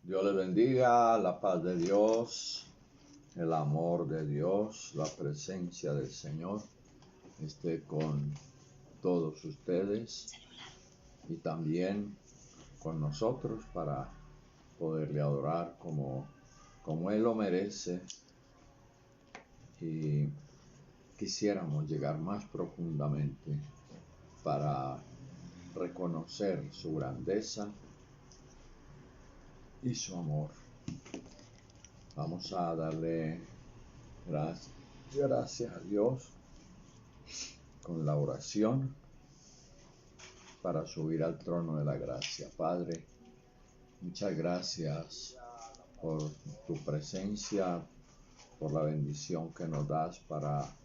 Dios les bendiga, la paz de Dios, el amor de Dios, la presencia del Señor esté con todos ustedes y también con nosotros para poderle adorar como Él lo merece. Y quisiéramos llegar más profundamente para reconocer su grandeza y su amor. Vamos a darle gracias a Dios con la oración para subir al trono de la gracia. Padre, muchas gracias por tu presencia, por la bendición que nos das para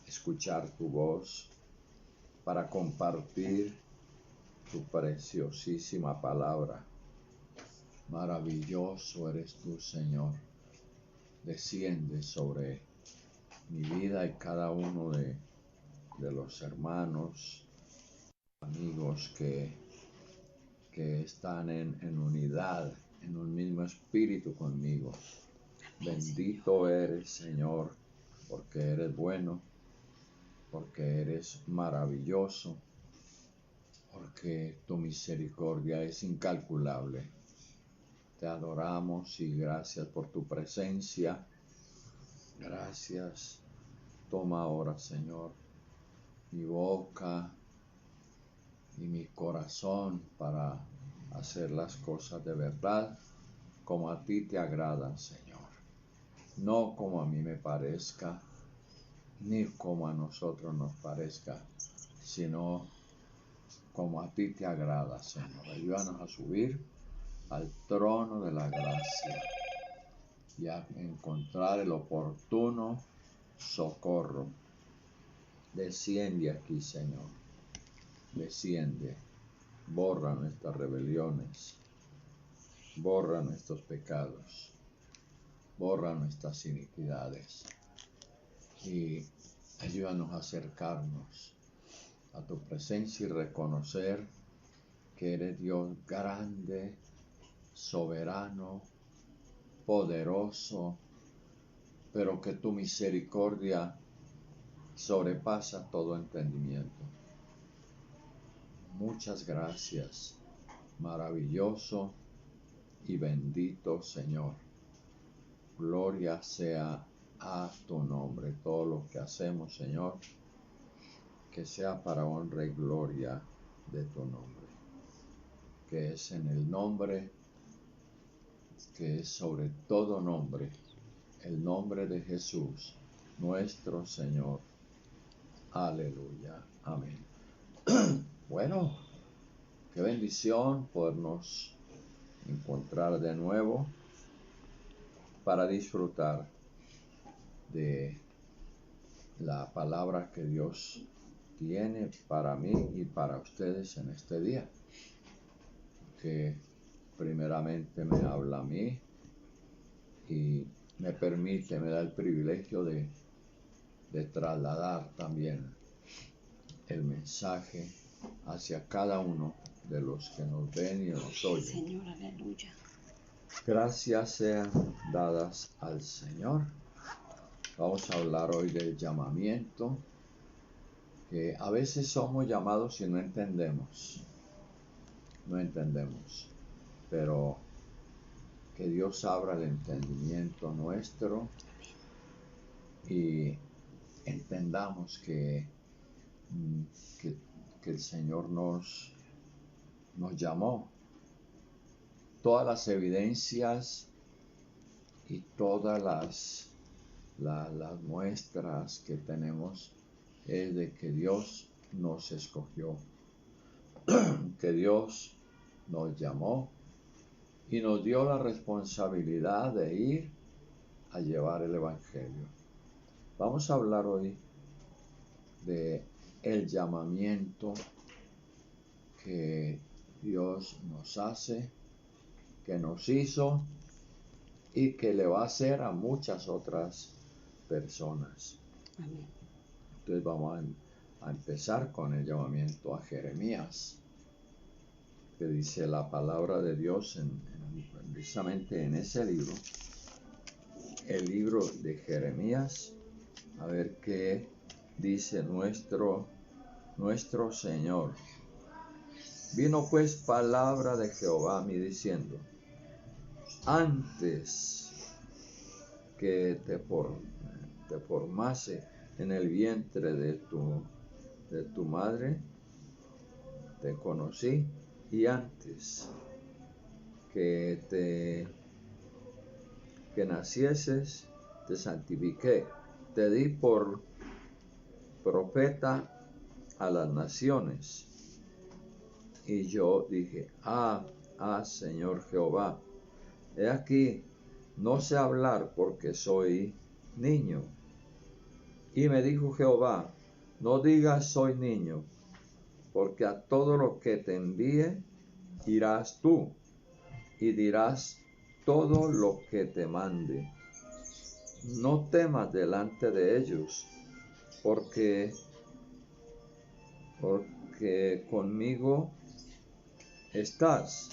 escuchar tu voz, para compartir tu preciosísima palabra. Maravilloso eres tú, Señor. Desciende sobre mi vida y cada uno de los hermanos, amigos que están en unidad, en un mismo espíritu conmigo. Bendito eres, Señor, porque eres bueno, porque eres maravilloso, porque tu misericordia es incalculable. Te adoramos y gracias por tu presencia. Gracias. Toma ahora, Señor, mi boca y mi corazón para hacer las cosas de verdad como a ti te agradan, Señor. No como a mí me parezca, ni como a nosotros nos parezca, sino como a ti te agrada, Señor. Ayúdanos a subir al trono de la gracia y a encontrar el oportuno socorro. Desciende aquí, Señor. Desciende. Borra nuestras rebeliones. Borra nuestros pecados. Borra nuestras iniquidades. Y ayúdanos a acercarnos a tu presencia y reconocer que eres Dios grande, soberano, poderoso, pero que tu misericordia sobrepasa todo entendimiento. Muchas gracias, maravilloso y bendito Señor. Gloria sea a tu nombre. Todo lo que hacemos, Señor, que sea para honra y gloria de tu nombre, que es en el nombre que es sobre todo nombre, el nombre de Jesús, nuestro Señor. Aleluya. Amén. Bueno, qué bendición podernos encontrar de nuevo para disfrutar de la palabra que Dios tiene para mí y para ustedes en este día, que primeramente me habla a mí y me da el privilegio de trasladar también el mensaje hacia cada uno de los que nos ven y nos oyen. Señor, aleluya. Gracias sean dadas al Señor. Vamos a hablar hoy del llamamiento, que a veces somos llamados y no entendemos, pero que Dios abra el entendimiento nuestro y entendamos que el Señor nos llamó. Todas las evidencias y todas las muestras que tenemos es de que Dios nos escogió, que Dios nos llamó y nos dio la responsabilidad de ir a llevar el Evangelio. Vamos a hablar hoy de el llamamiento que Dios nos hace, que nos hizo y que le va a hacer a muchas otras personas. Amén. Entonces vamos a empezar con el llamamiento a Jeremías. que dice la palabra de Dios precisamente en ese libro, el libro de Jeremías, a ver qué dice nuestro Señor. Vino pues palabra de Jehová a mí diciendo: antes que te formase en el vientre de tu madre, te conocí, y antes que nacieses, te santifiqué, te di por profeta a las naciones. Y yo dije: Señor Jehová, he aquí, no sé hablar porque soy niño. Y me dijo Jehová: no digas soy niño, porque a todo lo que te envíe irás tú, y dirás todo lo que te mande. No temas delante de ellos, porque conmigo estás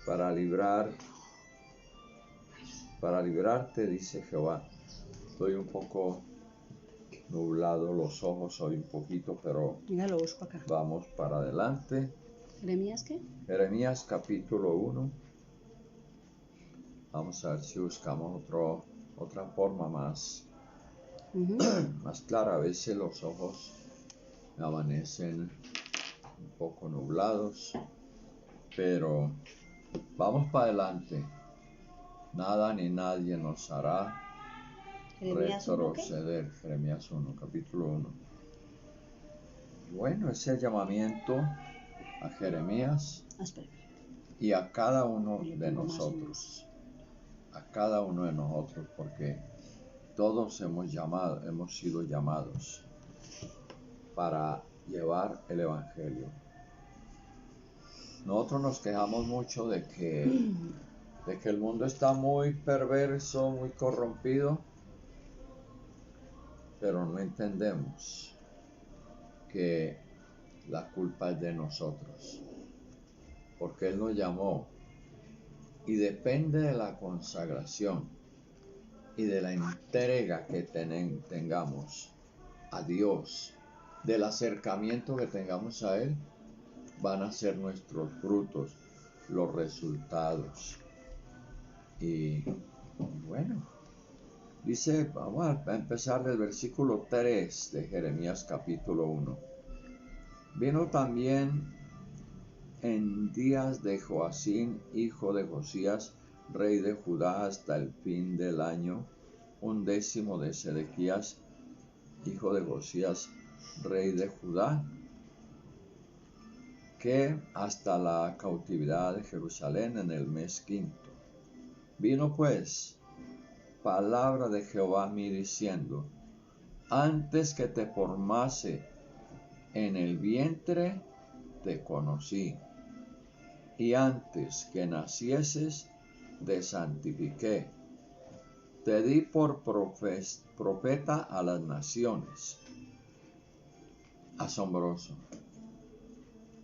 para librarte, dice Jehová. Estoy un poco nublado los ojos hoy un poquito, pero lo busco acá. Vamos para adelante. ¿Jeremías qué? Jeremías capítulo 1. Vamos a ver si buscamos otra forma más clara. A veces los ojos amanecen un poco nublados, pero vamos para adelante. Nada ni nadie nos hará retroceder. Jeremías 1, capítulo 1. Bueno, ese llamamiento a Jeremías y a cada uno de nosotros. A cada uno de nosotros, porque todos hemos sido llamados para llevar el Evangelio. Nosotros nos quejamos mucho de que el mundo está muy perverso, muy corrompido, pero no entendemos que la culpa es de nosotros, porque Él nos llamó, y depende de la consagración y de la entrega que tengamos a Dios, del acercamiento que tengamos a Él, van a ser nuestros frutos, los resultados. Y bueno, dice, vamos a empezar del versículo 3 de Jeremías capítulo 1. Vino también en días de Joacín, hijo de Josías, rey de Judá, hasta el fin del año 11 de Sedequías, hijo de Josías, rey de Judá, que hasta la cautividad de Jerusalén en el mes 5. Vino pues palabra de Jehová a mí diciendo: antes que te formase en el vientre, te conocí, y antes que nacieses, te santifiqué, te di por profeta a las naciones. Asombroso.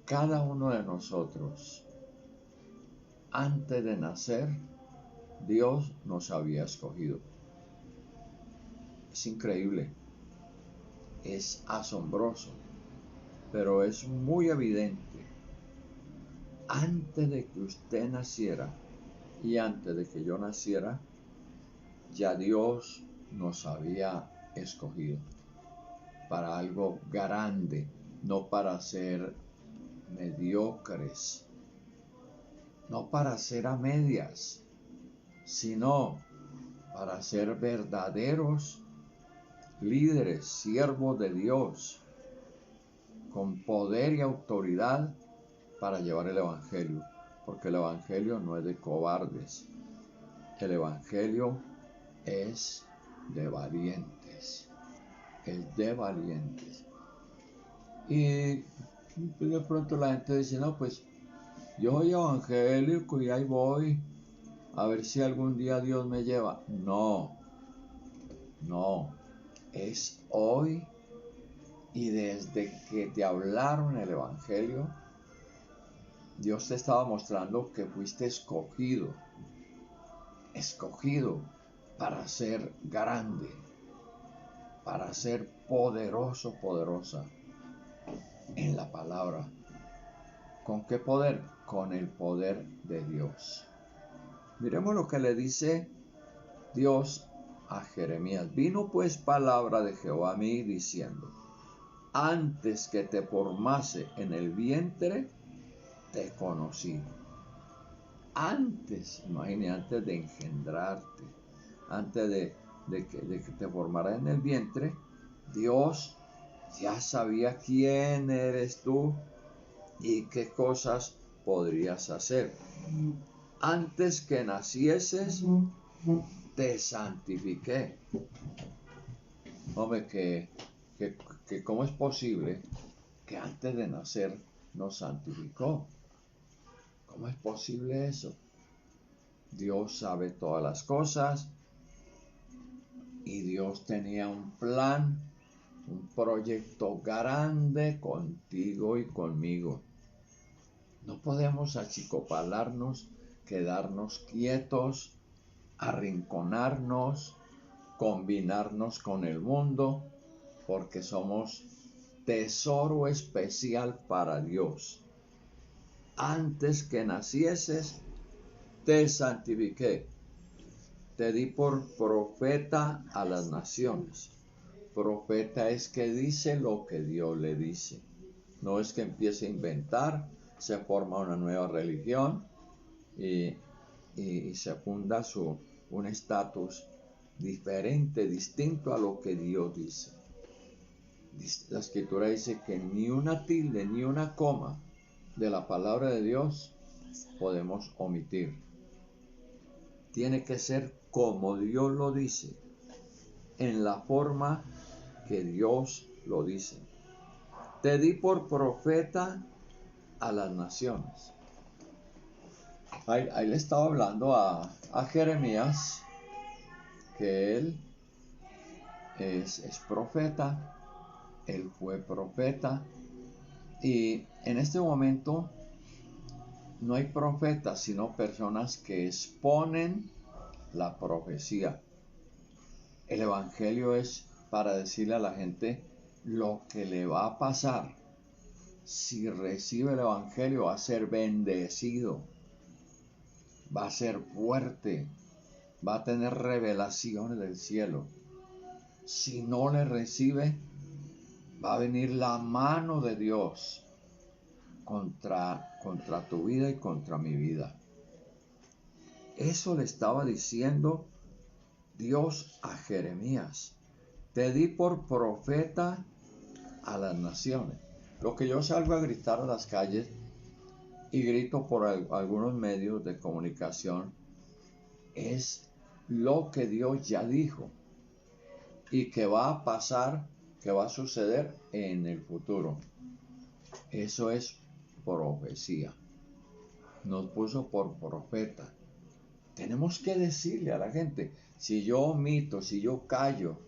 Cada uno de nosotros, antes de nacer, Dios nos había escogido. Es increíble, es asombroso, pero es muy evidente. Antes de que usted naciera y antes de que yo naciera, ya Dios nos había escogido para algo grande, no para ser mediocres, no para ser a medias, sino para ser verdaderos líderes, siervos de Dios, con poder y autoridad para llevar el Evangelio, porque el Evangelio no es de cobardes, el Evangelio es de valientes, es de valientes. Y de pronto la gente dice: no, pues yo soy evangélico y ahí voy, a ver si algún día Dios me lleva. No, es hoy, y desde que te hablaron el Evangelio, Dios te estaba mostrando que fuiste escogido para ser grande, para ser poderoso, poderosa en la palabra. ¿Con qué poder? Con el poder de Dios. Miremos lo que le dice Dios a Jeremías. Vino pues palabra de Jehová a mí diciendo: antes que te formase en el vientre, te conocí. Antes, imagínate, antes de engendrarte, antes de que te formara en el vientre, Dios ya sabía quién eres tú y qué cosas podrías hacer. Antes que nacieses, te santifiqué. Hombre, que cómo es posible que antes de nacer nos santificó. ¿Cómo es posible eso? Dios sabe todas las cosas y Dios tenía un plan, un proyecto grande contigo y conmigo. No podemos achicopalarnos, quedarnos quietos, arrinconarnos, combinarnos con el mundo, porque somos tesoro especial para Dios. Antes que nacieses, te santifiqué, te di por profeta a las naciones. Profeta es que dice lo que Dios le dice. No es que empiece a inventar, se forma una nueva religión y se funda un estatus diferente, distinto a lo que Dios dice. La Escritura dice que ni una tilde ni una coma de la palabra de Dios podemos omitir. Tiene que ser como Dios lo dice, en la forma que Dios lo dice. Te di por profeta a las naciones. Ahí le estaba hablando a Jeremías, que él es profeta, él fue profeta, y en este momento no hay profetas, sino personas que exponen la profecía. El evangelio es para decirle a la gente lo que le va a pasar. Si recibe el evangelio, va a ser bendecido, va a ser fuerte, va a tener revelaciones del cielo. Si no le recibe, va a venir la mano de Dios contra tu vida y contra mi vida. Eso le estaba diciendo Dios a Jeremías. Te di por profeta a las naciones. Lo que yo salgo a gritar a las calles y grito por algunos medios de comunicación es lo que Dios ya dijo y que va a pasar, que va a suceder en el futuro. Eso es profecía. Nos puso por profeta. Tenemos que decirle a la gente, si yo omito, si yo callo,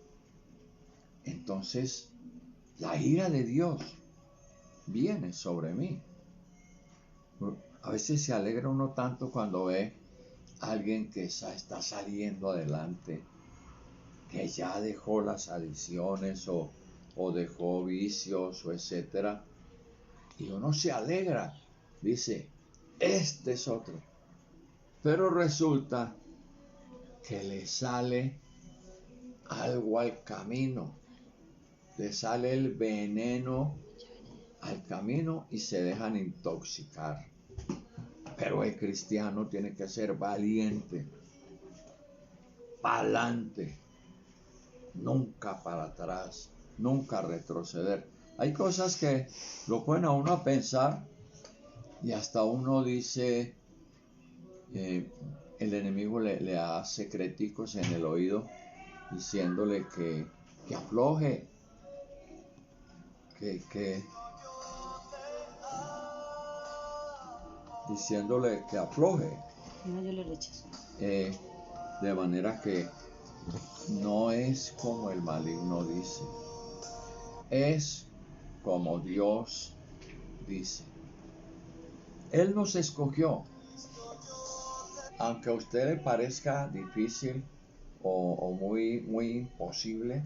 entonces la ira de Dios viene sobre mí. A veces se alegra uno tanto cuando ve a alguien que está saliendo adelante, que ya dejó las adicciones o dejó vicios o etcétera, y uno se alegra, dice, este es otro. Pero resulta que le sale algo al camino, le sale el veneno al camino y se dejan intoxicar. Pero el cristiano tiene que ser valiente, pa'lante, nunca para atrás, nunca retroceder. Hay cosas que lo ponen a uno a pensar y hasta uno dice, el enemigo le hace secreticos en el oído diciéndole que afloje, diciéndole que afloje. No, yo le rechazo. De manera que no es como el maligno dice, es como Dios dice. Él nos escogió. Aunque a usted le parezca difícil o muy, muy imposible,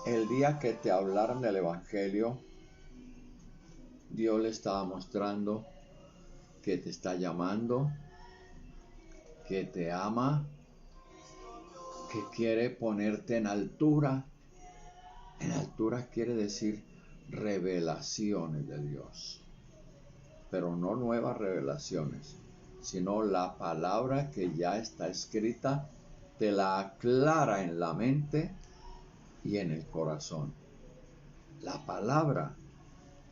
el día que te hablaran del Evangelio, Dios le estaba mostrando que te está llamando, que te ama, que quiere ponerte en altura. En altura quiere decir revelaciones de Dios, pero no nuevas revelaciones, sino la palabra que ya está escrita, te la aclara en la mente y en el corazón. La palabra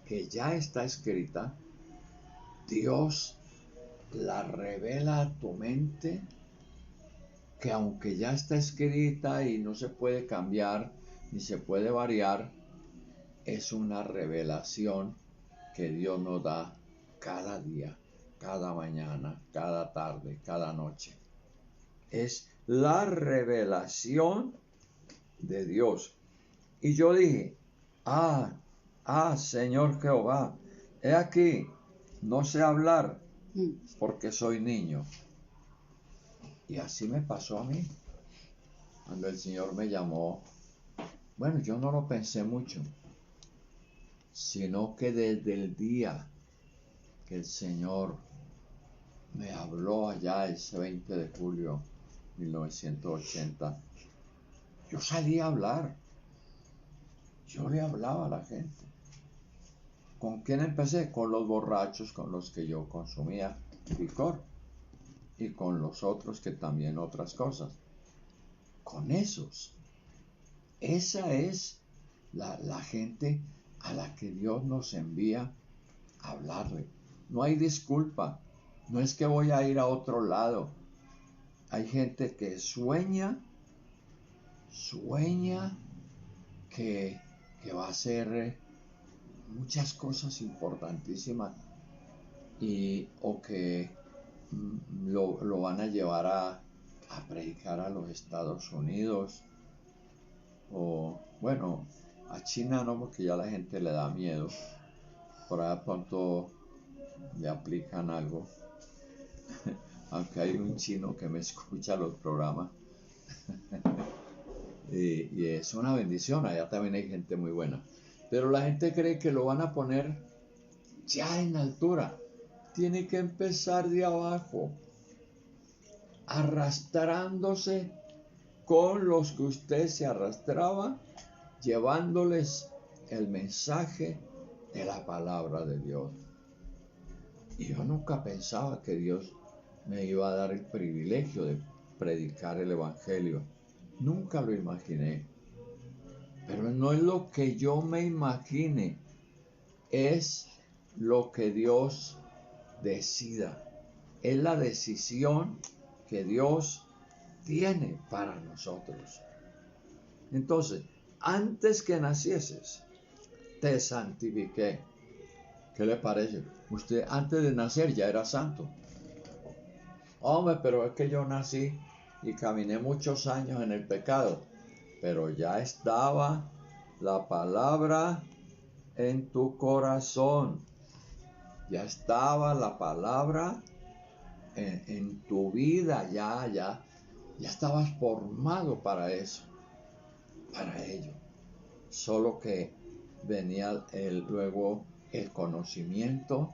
que ya está escrita, Dios la revela a tu mente, que aunque ya está escrita y no se puede cambiar ni se puede variar, es una revelación que Dios nos da cada día, cada mañana, cada tarde, cada noche. Es la revelación de Dios. Y yo dije, Señor Jehová, he aquí, no sé hablar porque soy niño. Y así me pasó a mí. Cuando el Señor me llamó, bueno, yo no lo pensé mucho, sino que desde el día que el Señor me habló allá ese 20 de julio de 1980, yo salí a hablar. Yo le hablaba a la gente. ¿Con quién empecé? Con los borrachos con los que yo consumía licor y con los otros que también otras cosas. Con esos. Esa es la gente a la que Dios nos envía a hablarle. No hay disculpa. No es que voy a ir a otro lado. Hay gente que sueña que va a hacer muchas cosas importantísimas o que lo van a llevar a predicar a los Estados Unidos o bueno, a China no, porque ya la gente le da miedo. Por ahí pronto le aplican algo. Aunque hay un chino que me escucha los programas. y es una bendición, allá también hay gente muy buena. Pero la gente cree que lo van a poner ya en altura. Tiene que empezar de abajo, arrastrándose con los que usted se arrastraba, llevándoles el mensaje de la palabra de Dios. Y yo nunca pensaba que Dios me iba a dar el privilegio de predicar el Evangelio. Nunca lo imaginé. Pero no es lo que yo me imagine, es lo que Dios decida. Es la decisión que Dios tiene para nosotros. Entonces, antes que nacieses, te santifiqué. ¿Qué le parece? Usted antes de nacer ya era santo. Hombre, pero es que yo nací y caminé muchos años en el pecado, pero ya estaba la palabra en tu corazón. Ya estaba la palabra en tu vida, ya estabas formado para eso, para ello. Solo que venía luego el conocimiento,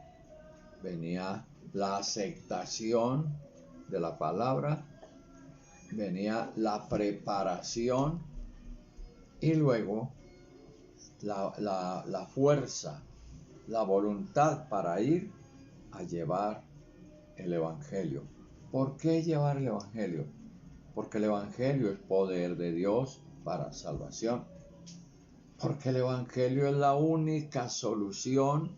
venía la aceptación de la palabra, venía la preparación y luego la fuerza, la voluntad para ir a llevar el Evangelio. ¿Por qué llevar el Evangelio? Porque el Evangelio es poder de Dios para salvación. Porque el Evangelio es la única solución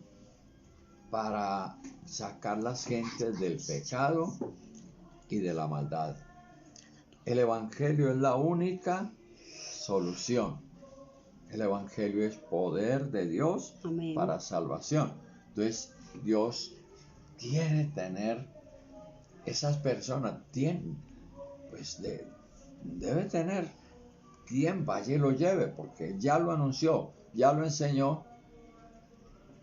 para sacar las gentes del pecado y de la maldad. El Evangelio es la única solución. El Evangelio es poder de Dios Amén. Para salvación. Entonces, Dios quiere tener esas personas, debe tener quien vaya y lo lleve, porque ya lo anunció, ya lo enseñó,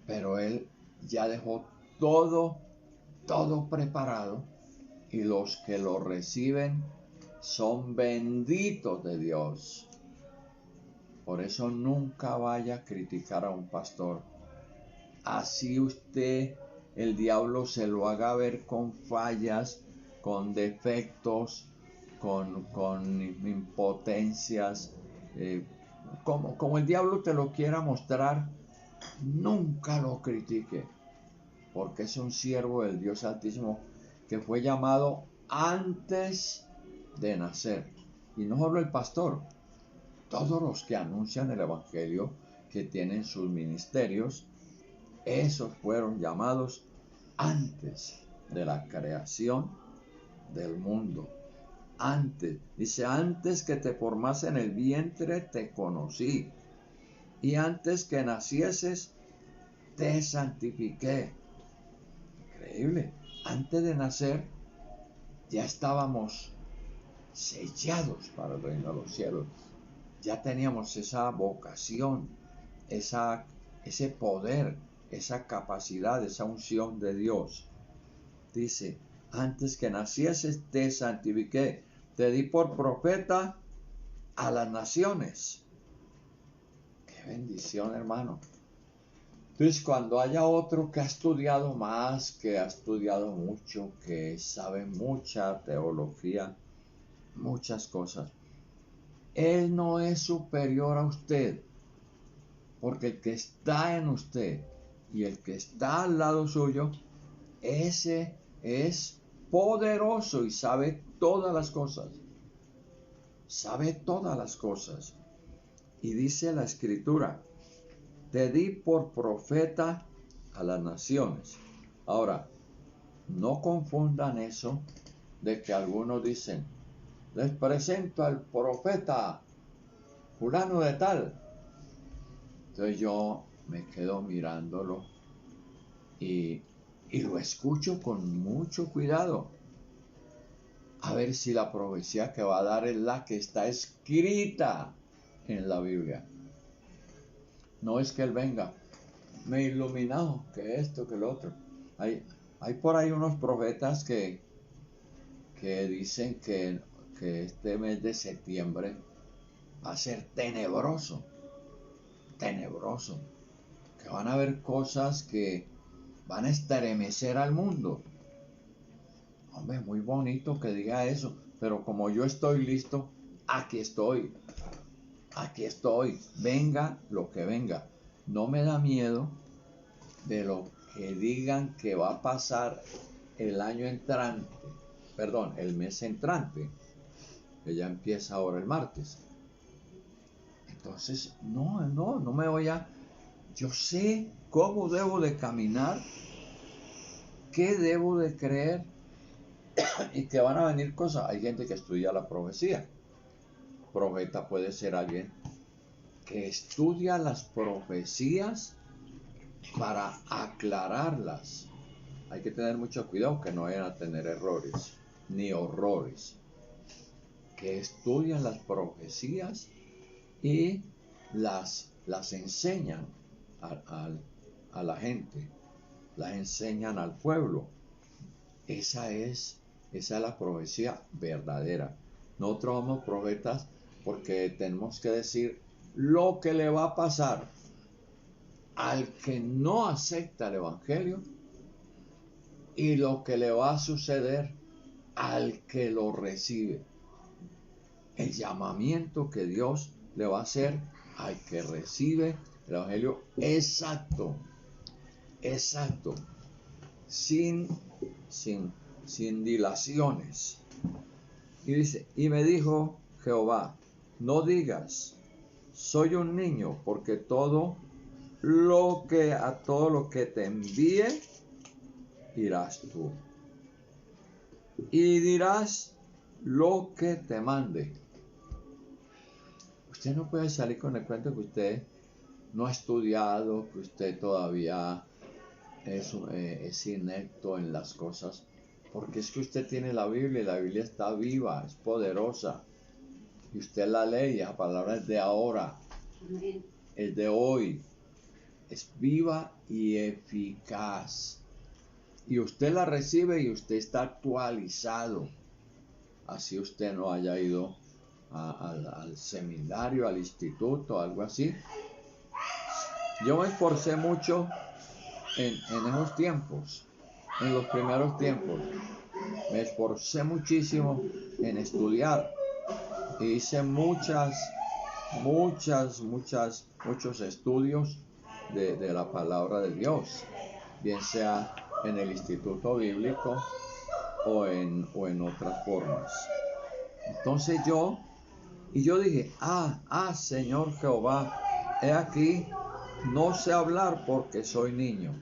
pero Él ya dejó todo preparado, y los que lo reciben son benditos de Dios. Por eso nunca vaya a criticar a un pastor. Así usted, el diablo se lo haga ver con fallas, con defectos, con impotencias, como el diablo te lo quiera mostrar, nunca lo critique, porque es un siervo del Dios Altísimo que fue llamado antes de nacer. Y no solo el pastor, todos los que anuncian el Evangelio, que tienen sus ministerios, esos fueron llamados antes de la creación del mundo. Antes, dice, antes que te formase en el vientre te conocí, y antes que nacieses te santifiqué. Increíble. Antes de nacer ya estábamos sellados para el reino de los cielos. Ya teníamos esa vocación, ese poder, esa capacidad, esa unción de Dios. Dice, antes que nacieses te santifiqué, te di por profeta a las naciones. Qué bendición, hermano. Entonces, cuando haya otro que ha estudiado más, que ha estudiado mucho, que sabe mucha teología, muchas cosas, él no es superior a usted, porque el que está en usted y el que está al lado suyo, ese es poderoso y sabe todas las cosas. Sabe todas las cosas. Y dice la Escritura, te di por profeta a las naciones. Ahora, no confundan eso de que algunos dicen, les presento al profeta fulano de tal. Entonces yo me quedo mirándolo y lo escucho con mucho cuidado. A ver si la profecía que va a dar es la que está escrita en la Biblia. No es que él venga, me he iluminado, que esto, que lo otro. Hay por ahí unos profetas que dicen que este mes de septiembre va a ser tenebroso, que van a haber cosas que van a estremecer al mundo. Hombre, muy bonito que diga eso, pero como yo estoy listo, aquí estoy, venga lo que venga. No me da miedo de lo que digan que va a pasar el año entrante, el mes entrante, que ya empieza ahora el martes. Entonces, no me voy a... Yo sé cómo debo de caminar, qué debo de creer, y que van a venir cosas. Hay gente que estudia la profecía. Profeta puede ser alguien que estudia las profecías para aclararlas. Hay que tener mucho cuidado que no vayan a tener errores ni horrores. Que estudian las profecías y las enseñan a la gente, las enseñan al pueblo. Esa es la profecía verdadera. Nosotros somos profetas porque tenemos que decir lo que le va a pasar al que no acepta el Evangelio y lo que le va a suceder al que lo recibe. El llamamiento que Dios le va a hacer al que recibe el Evangelio exacto, sin dilaciones. Y dice, y me dijo Jehová, no digas, soy un niño, porque a todo lo que te envíe, irás tú. Y dirás lo que te mande. Usted no puede salir con el cuento que usted no ha estudiado, que usted todavía es inepto en las cosas, porque es que usted tiene la Biblia y la Biblia está viva, es poderosa, y usted la lee y la palabra es de ahora, es de hoy, es viva y eficaz. y usted la recibe y usted está actualizado. Así usted no haya ido al seminario, al instituto, algo así. Yo me esforcé mucho en esos tiempos, en los primeros tiempos. Me esforcé muchísimo en estudiar. Hice muchos estudios de la palabra de Dios, bien sea en el instituto bíblico o en otras formas. Entonces yo dije, Señor Jehová, he aquí, no sé hablar porque soy niño.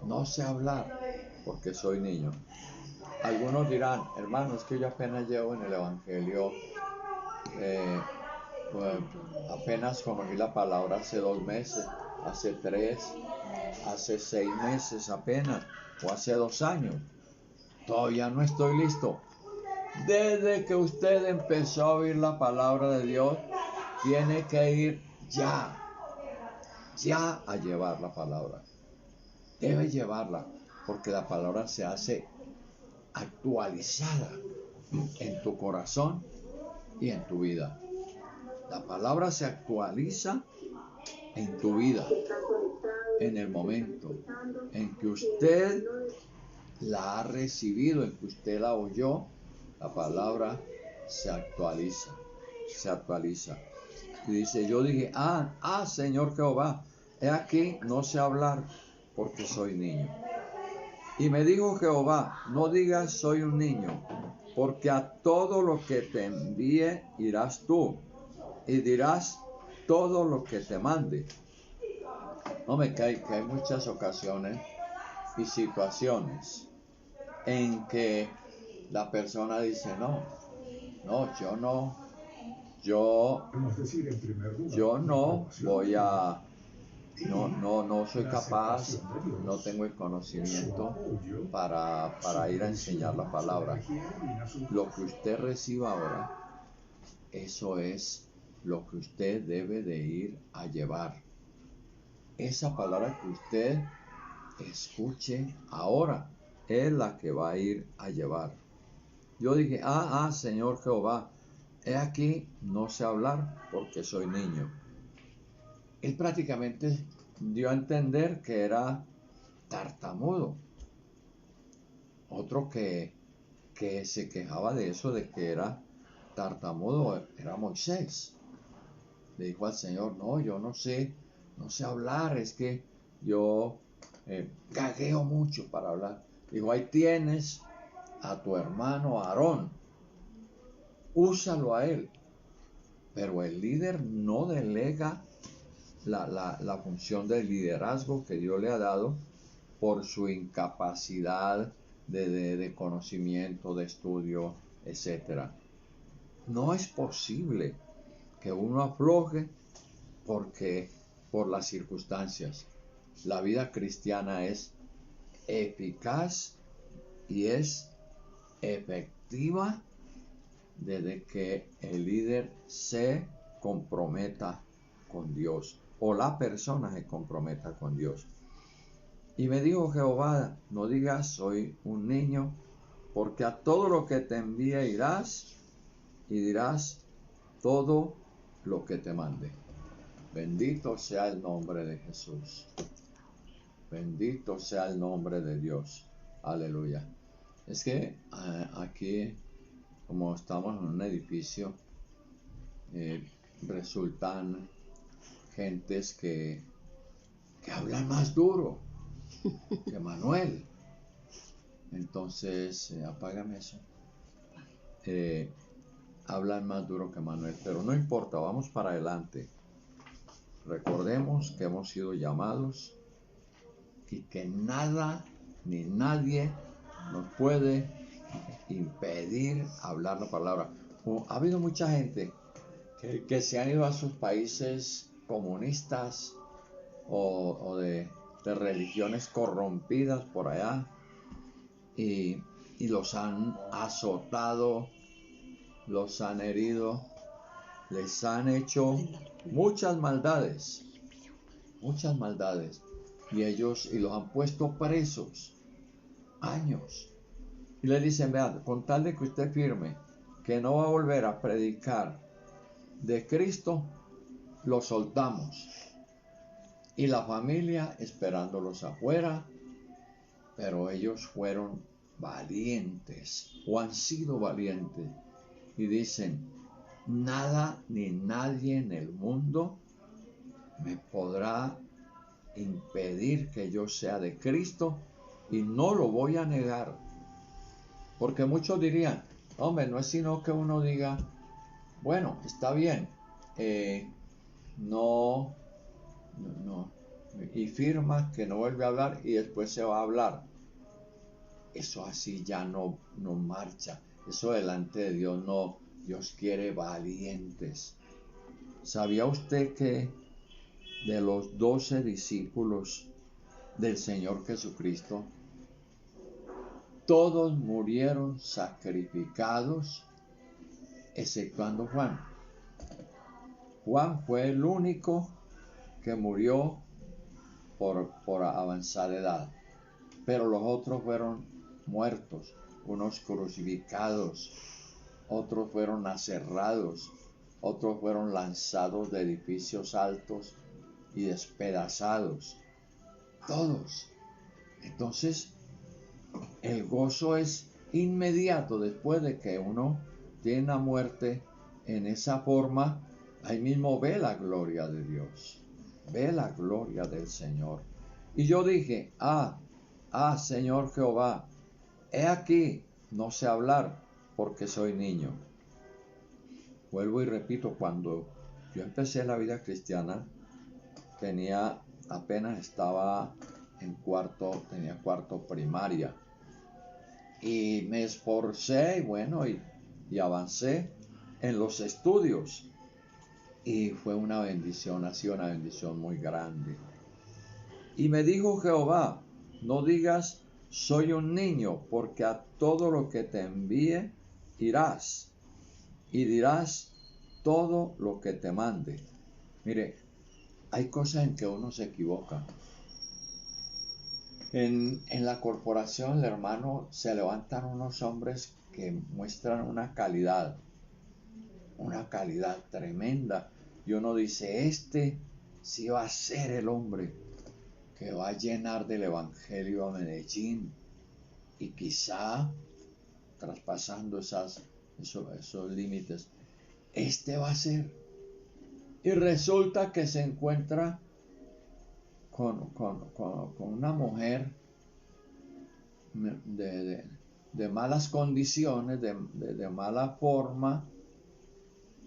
No sé hablar porque soy niño. Algunos dirán, hermano, es que yo apenas llevo en el Evangelio, pues, apenas conocí la palabra hace 2 meses, hace 3, hace 6 meses apenas, o hace 2 años. Todavía no estoy listo. Desde que usted empezó a oír la palabra de Dios, tiene que ir ya a llevar la palabra. Debe llevarla, porque la palabra se hace actualizada en tu corazón y en tu vida. La palabra se actualiza en tu vida, en el momento en que usted la ha recibido, en que usted la oyó. La palabra se actualiza. Y dice, yo dije, Señor Jehová, he aquí, no sé hablar porque soy niño. Y me dijo Jehová, no digas soy un niño, porque a todo lo que te envíe irás tú, y dirás todo lo que te mande. No me cae que hay muchas ocasiones y situaciones en que la persona dice, no, yo no voy a, no soy capaz, no tengo el conocimiento para ir a enseñar la palabra. Lo que usted reciba ahora, eso es lo que usted debe de ir a llevar. Esa palabra que usted escuche ahora es la que va a ir a llevar. Yo dije, Señor Jehová, he aquí, no sé hablar porque soy niño. Él prácticamente dio a entender que era tartamudo. Otro que se quejaba de eso, de que era tartamudo, era Moisés. Le dijo al Señor, no, yo no sé hablar, es que yo gagueo mucho para hablar. Dijo, ahí tienes a tu hermano Aarón, úsalo a él. Pero el líder no delega la función del liderazgo que Dios le ha dado por su incapacidad de conocimiento, de estudio, etc. No es posible que uno afloje por las circunstancias. La vida cristiana es eficaz y es efectiva desde que el líder se comprometa con Dios o la persona se comprometa con Dios. Y me dijo Jehová, no digas soy un niño, porque a todo lo que te envíe irás y dirás todo lo que te mande. Bendito sea el nombre de Jesús. Bendito sea el nombre de Dios. Aleluya. Es que aquí, como estamos en un edificio, resultan gentes que hablan más duro que Manuel. Entonces, apágame eso. Hablan más duro que Manuel, pero no importa, vamos para adelante. Recordemos que hemos sido llamados y que nada ni nadie nos puede impedir hablar la palabra. Ha habido mucha gente que se han ido a sus países comunistas o de religiones corrompidas por allá y los han azotado, los han herido, les han hecho muchas maldades, y los han puesto presos años. Y le dicen, vea, con tal de que usted firme que no va a volver a predicar de Cristo, lo soltamos. Y la familia esperándolos afuera, pero ellos fueron valientes, o han sido valientes, y dicen, nada ni nadie en el mundo me podrá impedir que yo sea de Cristo, y no lo voy a negar. Porque muchos dirían, hombre, no es sino que uno diga, bueno, está bien, no, y firma que no vuelve a hablar y después se va a hablar. Eso así ya no marcha. Eso delante de Dios no. Dios quiere valientes. ¿Sabía usted que de los 12 discípulos del Señor Jesucristo, todos murieron sacrificados, exceptuando Juan? Juan fue el único que murió por avanzada edad, pero los otros fueron muertos, unos crucificados, otros fueron aserrados, otros fueron lanzados de edificios altos y despedazados, todos. Entonces, el gozo es inmediato después de que uno tiene la muerte en esa forma. Ahí mismo ve la gloria de Dios, ve la gloria del Señor. Y yo dije, Señor Jehová, he aquí, no sé hablar porque soy niño. Vuelvo y repito, cuando yo empecé la vida cristiana, estaba en tenía cuarto primaria. Y me esforcé y avancé en los estudios. Y fue una bendición, ha sido una bendición muy grande. Y me dijo Jehová, no digas, soy un niño, porque a todo lo que te envíe irás, y dirás todo lo que te mande. Mire, hay cosas en que uno se equivoca. En la corporación, el hermano, se levantan unos hombres que muestran una calidad tremenda. Y uno dice, este sí va a ser el hombre que va a llenar del evangelio a Medellín, y quizá traspasando esos límites, este va a ser. Y resulta que se encuentra con una mujer de malas condiciones, de mala forma,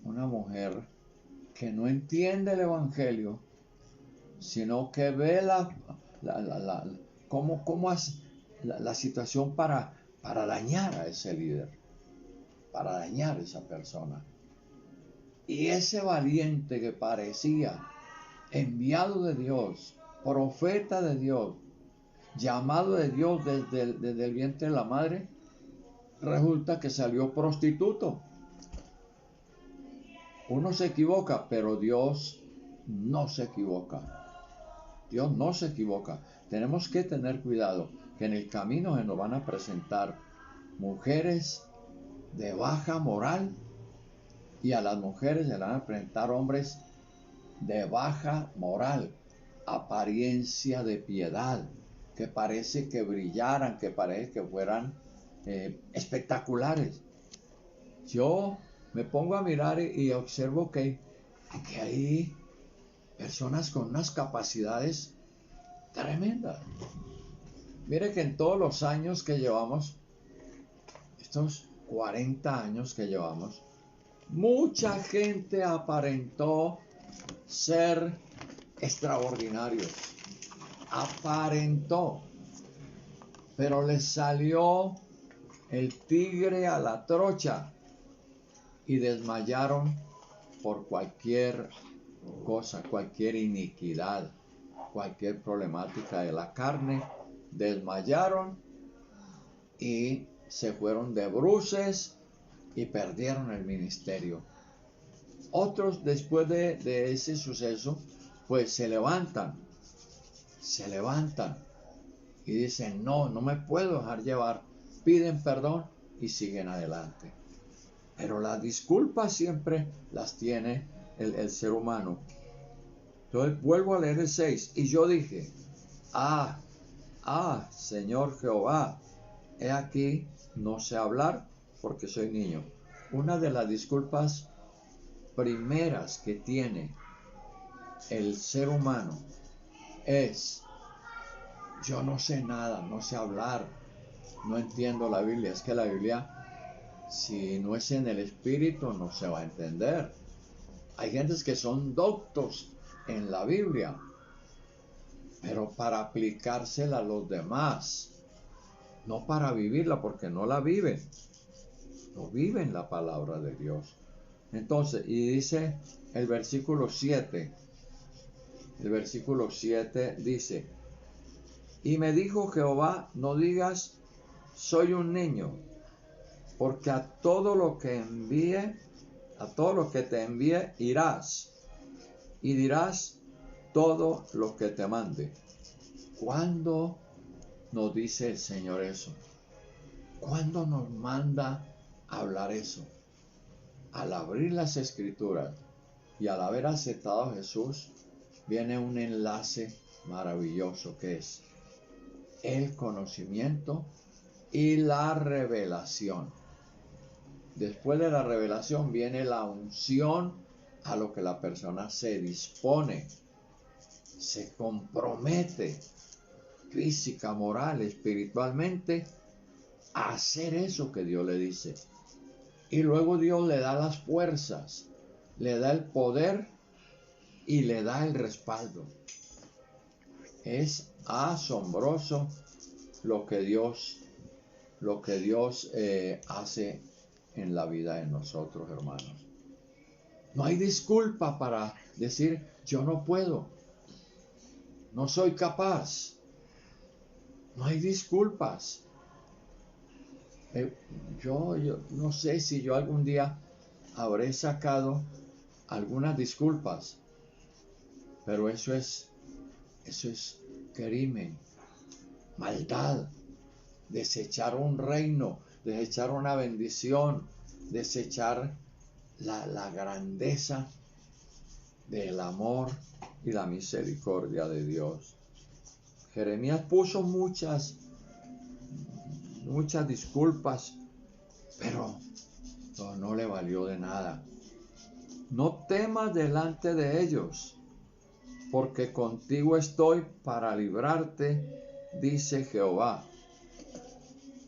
una mujer que no entiende el evangelio, sino que ve cómo hace la situación para dañar a ese líder, para dañar a esa persona. Y ese valiente que parecía enviado de Dios, profeta de Dios, llamado de Dios desde el vientre de la madre, resulta que salió prostituto. Uno se equivoca, pero Dios no se equivoca. Dios no se equivoca. Tenemos que tener cuidado, que en el camino se nos van a presentar mujeres de baja moral, y a las mujeres se van a presentar hombres de baja moral, apariencia de piedad, que parece que brillaran, que parece que fueran espectaculares. Yo me pongo a mirar y observo que hay personas con unas capacidades tremendas. Mire que en todos los años que llevamos, estos 40 años que llevamos, mucha gente aparentó ser extraordinarios. Aparentó. Pero les salió el tigre a la trocha y desmayaron por cualquier cosa, cualquier iniquidad, cualquier problemática de la carne. Desmayaron y se fueron de bruces y perdieron el ministerio. Otros, después de ese suceso, pues se levantan, y dicen, no me puedo dejar llevar, piden perdón y siguen adelante. Pero las disculpas siempre las tiene el ser humano. Entonces vuelvo a leer el 6, y yo dije, Señor Jehová, he aquí, no sé hablar porque soy niño. Una de las disculpas primeras que tiene el ser humano es, yo no sé nada, no sé hablar, no entiendo la Biblia. Es que la Biblia, si no es en el Espíritu, no se va a entender. Hay gentes que son doctos en la Biblia, pero para aplicársela a los demás, no para vivirla, porque no la viven. No viven la palabra de Dios. Entonces, y dice el versículo 7. El versículo 7 dice, y me dijo Jehová, no digas, soy un niño, porque a todo lo que te envíe irás, y dirás todo lo que te mande. ¿Cuándo nos dice el Señor eso? ¿Cuándo nos manda a hablar eso? Al abrir las Escrituras y al haber aceptado a Jesús, viene un enlace maravilloso que es el conocimiento y la revelación. Después de la revelación viene la unción, a lo que la persona se dispone, se compromete física, moral, espiritualmente a hacer eso que Dios le dice. Y luego Dios le da las fuerzas, le da el poder y le da el respaldo. Es asombroso lo que Dios hace en la vida de nosotros, hermanos. No hay disculpa para decir, yo no puedo, no soy capaz. No hay disculpas. Yo no sé si yo algún día habré sacado algunas disculpas, pero eso es crimen, maldad, desechar un reino, desechar una bendición, desechar la grandeza del amor y la misericordia de Dios. Jeremías puso muchas disculpas, pero no le valió de nada. No temas delante de ellos, porque contigo estoy para librarte, dice Jehová.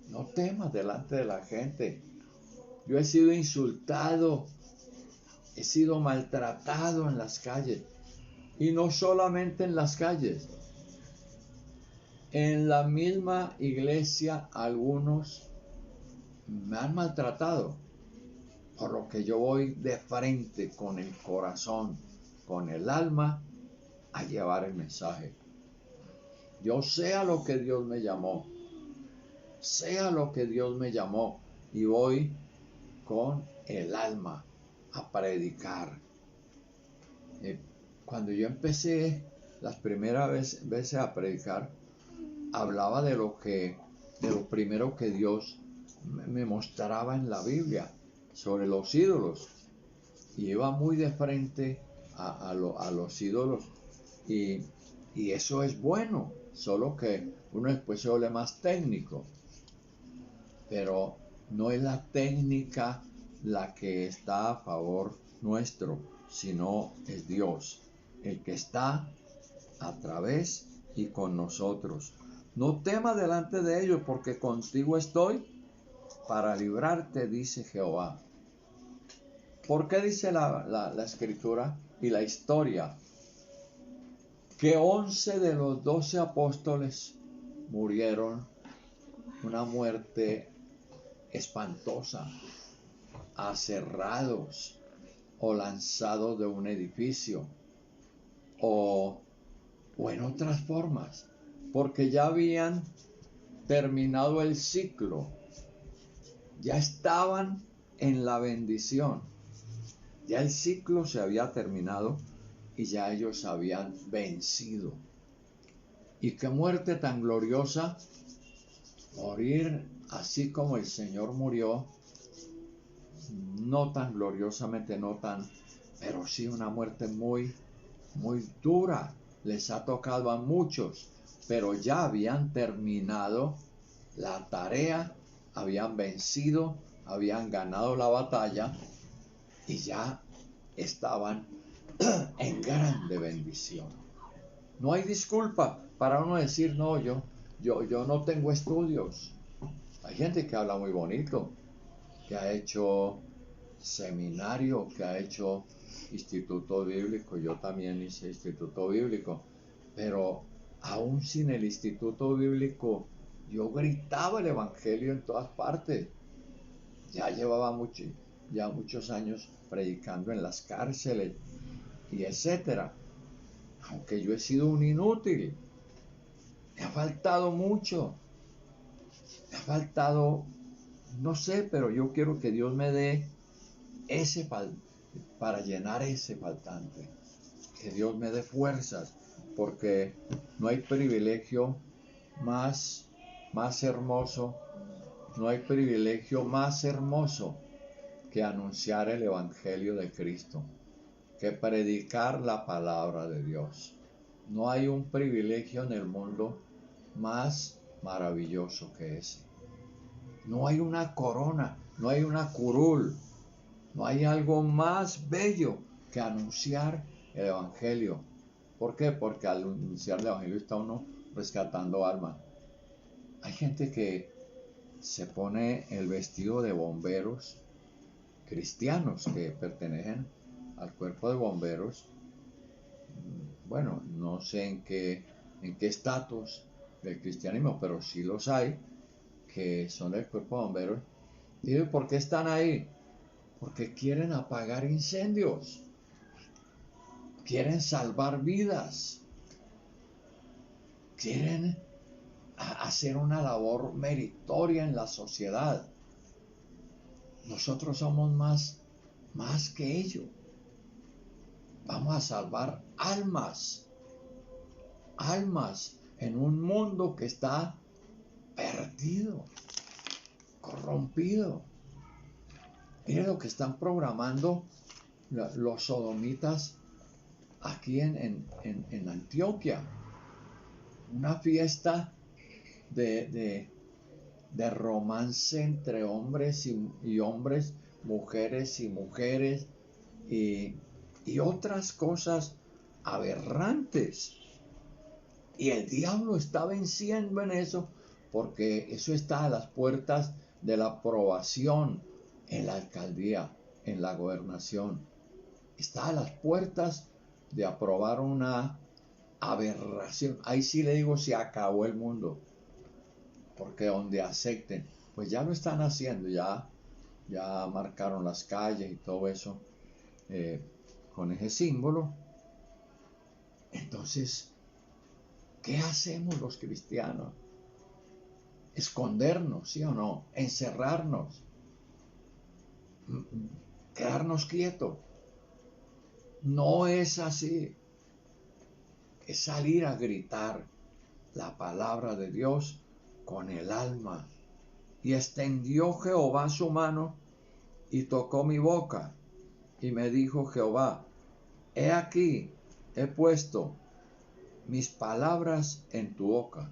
No temas delante de la gente. Yo he sido insultado, he sido maltratado en las calles, y no solamente en las calles. En la misma iglesia algunos me han maltratado, por lo que yo voy de frente con el corazón, con el alma, a llevar el mensaje. Yo sé a lo que Dios me llamó, y voy con el alma a predicar. Cuando yo empecé las primeras veces a predicar, hablaba de lo primero que Dios me mostraba en la Biblia sobre los ídolos, y iba muy de frente a los ídolos, y eso es bueno, solo que uno después se vuelve más técnico, pero no es la técnica la que está a favor nuestro, sino es Dios, el que está a través y con nosotros. No temas delante de ellos, porque contigo estoy para librarte, dice Jehová. ¿Por qué dice la Escritura y la historia que 11 de los 12 apóstoles murieron una muerte espantosa, aserrados o lanzados de un edificio o en otras formas? Porque ya habían terminado el ciclo, ya estaban en la bendición, ya el ciclo se había terminado y ya ellos habían vencido. Y qué muerte tan gloriosa, morir así como el Señor murió, no tan gloriosamente, no tan, pero sí una muerte muy, muy dura. Les ha tocado a muchos, pero ya habían terminado la tarea, habían vencido, habían ganado la batalla y ya estaban en grande bendición. No hay disculpa para uno decir, no, yo no tengo estudios. Hay gente que habla muy bonito, que ha hecho seminario, que ha hecho instituto bíblico. Yo también hice instituto bíblico, pero aún sin el instituto bíblico, yo gritaba el evangelio en todas partes. Ya llevaba muchos años predicando en las cárceles y etcétera. Aunque yo he sido un inútil, me ha faltado mucho, me ha faltado, no sé, pero yo quiero que Dios me dé para llenar ese faltante, que Dios me dé fuerzas, porque no hay privilegio más hermoso, no hay privilegio más hermoso que anunciar el Evangelio de Cristo, que predicar la palabra de Dios. No hay un privilegio en el mundo más maravilloso que ese. No hay una corona, no hay una curul, no hay algo más bello que anunciar el Evangelio. ¿Por qué? Porque al anunciar el Evangelio está uno rescatando almas. Hay gente que se pone el vestido de bomberos, cristianos que pertenecen al cuerpo de bomberos. Bueno, no sé en qué estatus del cristianismo, pero sí los hay que son del cuerpo de bomberos. ¿Y por qué están ahí? Porque quieren apagar incendios, quieren salvar vidas, quieren hacer una labor meritoria en la sociedad. Nosotros somos más que ellos. Vamos a salvar almas en un mundo que está perdido, corrompido. Miren lo que están programando los sodomitas aquí en Antioquia. Una fiesta de romance entre hombres y hombres, mujeres y mujeres, y otras cosas aberrantes. Y el diablo está venciendo en eso, porque eso está a las puertas de la aprobación en la alcaldía, en la gobernación. Está a las puertas de aprobar una aberración. Ahí sí le digo, se acabó el mundo. Porque donde acepten, pues ya lo están haciendo, ya marcaron las calles y todo eso con ese símbolo. Entonces, ¿qué hacemos los cristianos? Escondernos, ¿sí o no? Encerrarnos, quedarnos quietos. No es así. Es salir a gritar la palabra de Dios con el alma. Y extendió Jehová su mano y tocó mi boca. Y me dijo Jehová, he aquí, he puesto mis palabras en tu boca.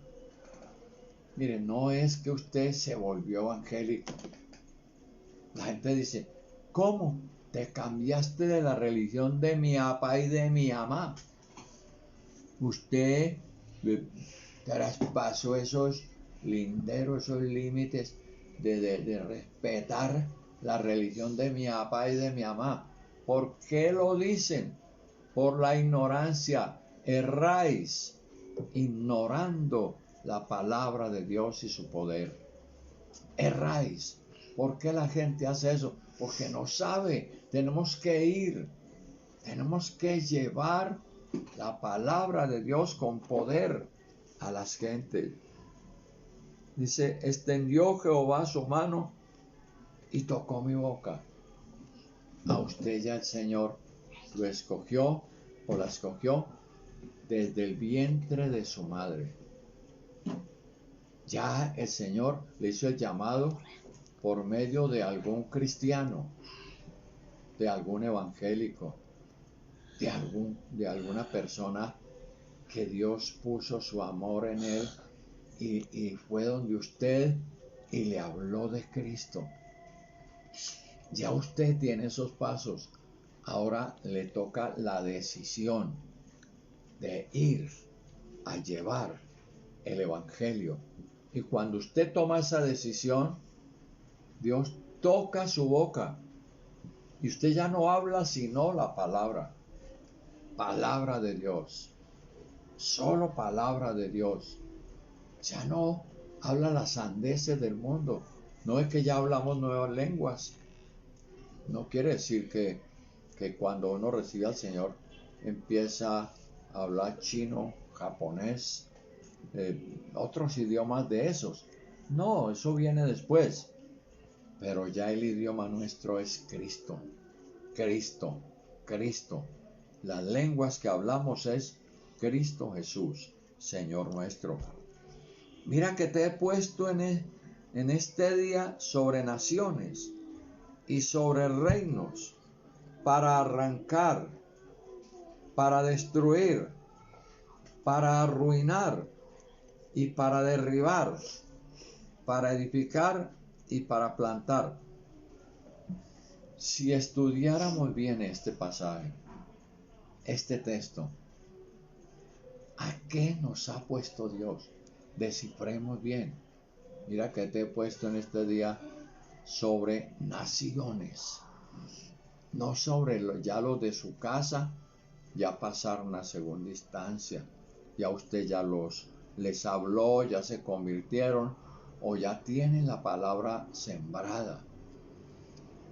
Mire, no es que usted se volvió evangélico. La gente dice, ¿cómo? Te cambiaste de la religión de mi papá y de mi mamá. Usted traspasó esos linderos, esos límites de respetar la religión de mi papá y de mi mamá. ¿Por qué lo dicen? Por la ignorancia. Erráis, ignorando la palabra de Dios y su poder. Erráis. ¿Por qué la gente hace eso? Porque no sabe. Tenemos que ir. Tenemos que llevar la palabra de Dios con poder a las gentes. Dice, extendió Jehová su mano y tocó mi boca. A usted ya el Señor lo escogió o la escogió desde el vientre de su madre. Ya el Señor le hizo el llamado por medio de algún cristiano, de algún evangélico, de alguna persona que Dios puso su amor en él y fue donde usted y le habló de Cristo. Ya usted tiene esos pasos. Ahora le toca la decisión de ir a llevar el evangelio. Y cuando usted toma esa decisión, Dios toca su boca y usted ya no habla sino la palabra de Dios, solo palabra de Dios. Ya no habla las sandeces del mundo. No es que ya hablamos nuevas lenguas. No quiere decir que cuando uno recibe al Señor empieza a hablar chino, japonés, otros idiomas de esos. No, eso viene después. Pero ya el idioma nuestro es Cristo. Cristo, Cristo. Las lenguas que hablamos es Cristo Jesús, Señor nuestro. Mira que te he puesto en este día sobre naciones y sobre reinos, para arrancar, para destruir, para arruinar y para derribar, para edificar y para plantar. Si estudiáramos bien este pasaje, este texto, ¿a qué nos ha puesto Dios? Descifremos bien. Mira que te he puesto en este día sobre naciones, no sobre ya los de su casa, ya pasaron a segunda instancia, ya usted ya les habló, ya se convirtieron o ya tienen la palabra sembrada.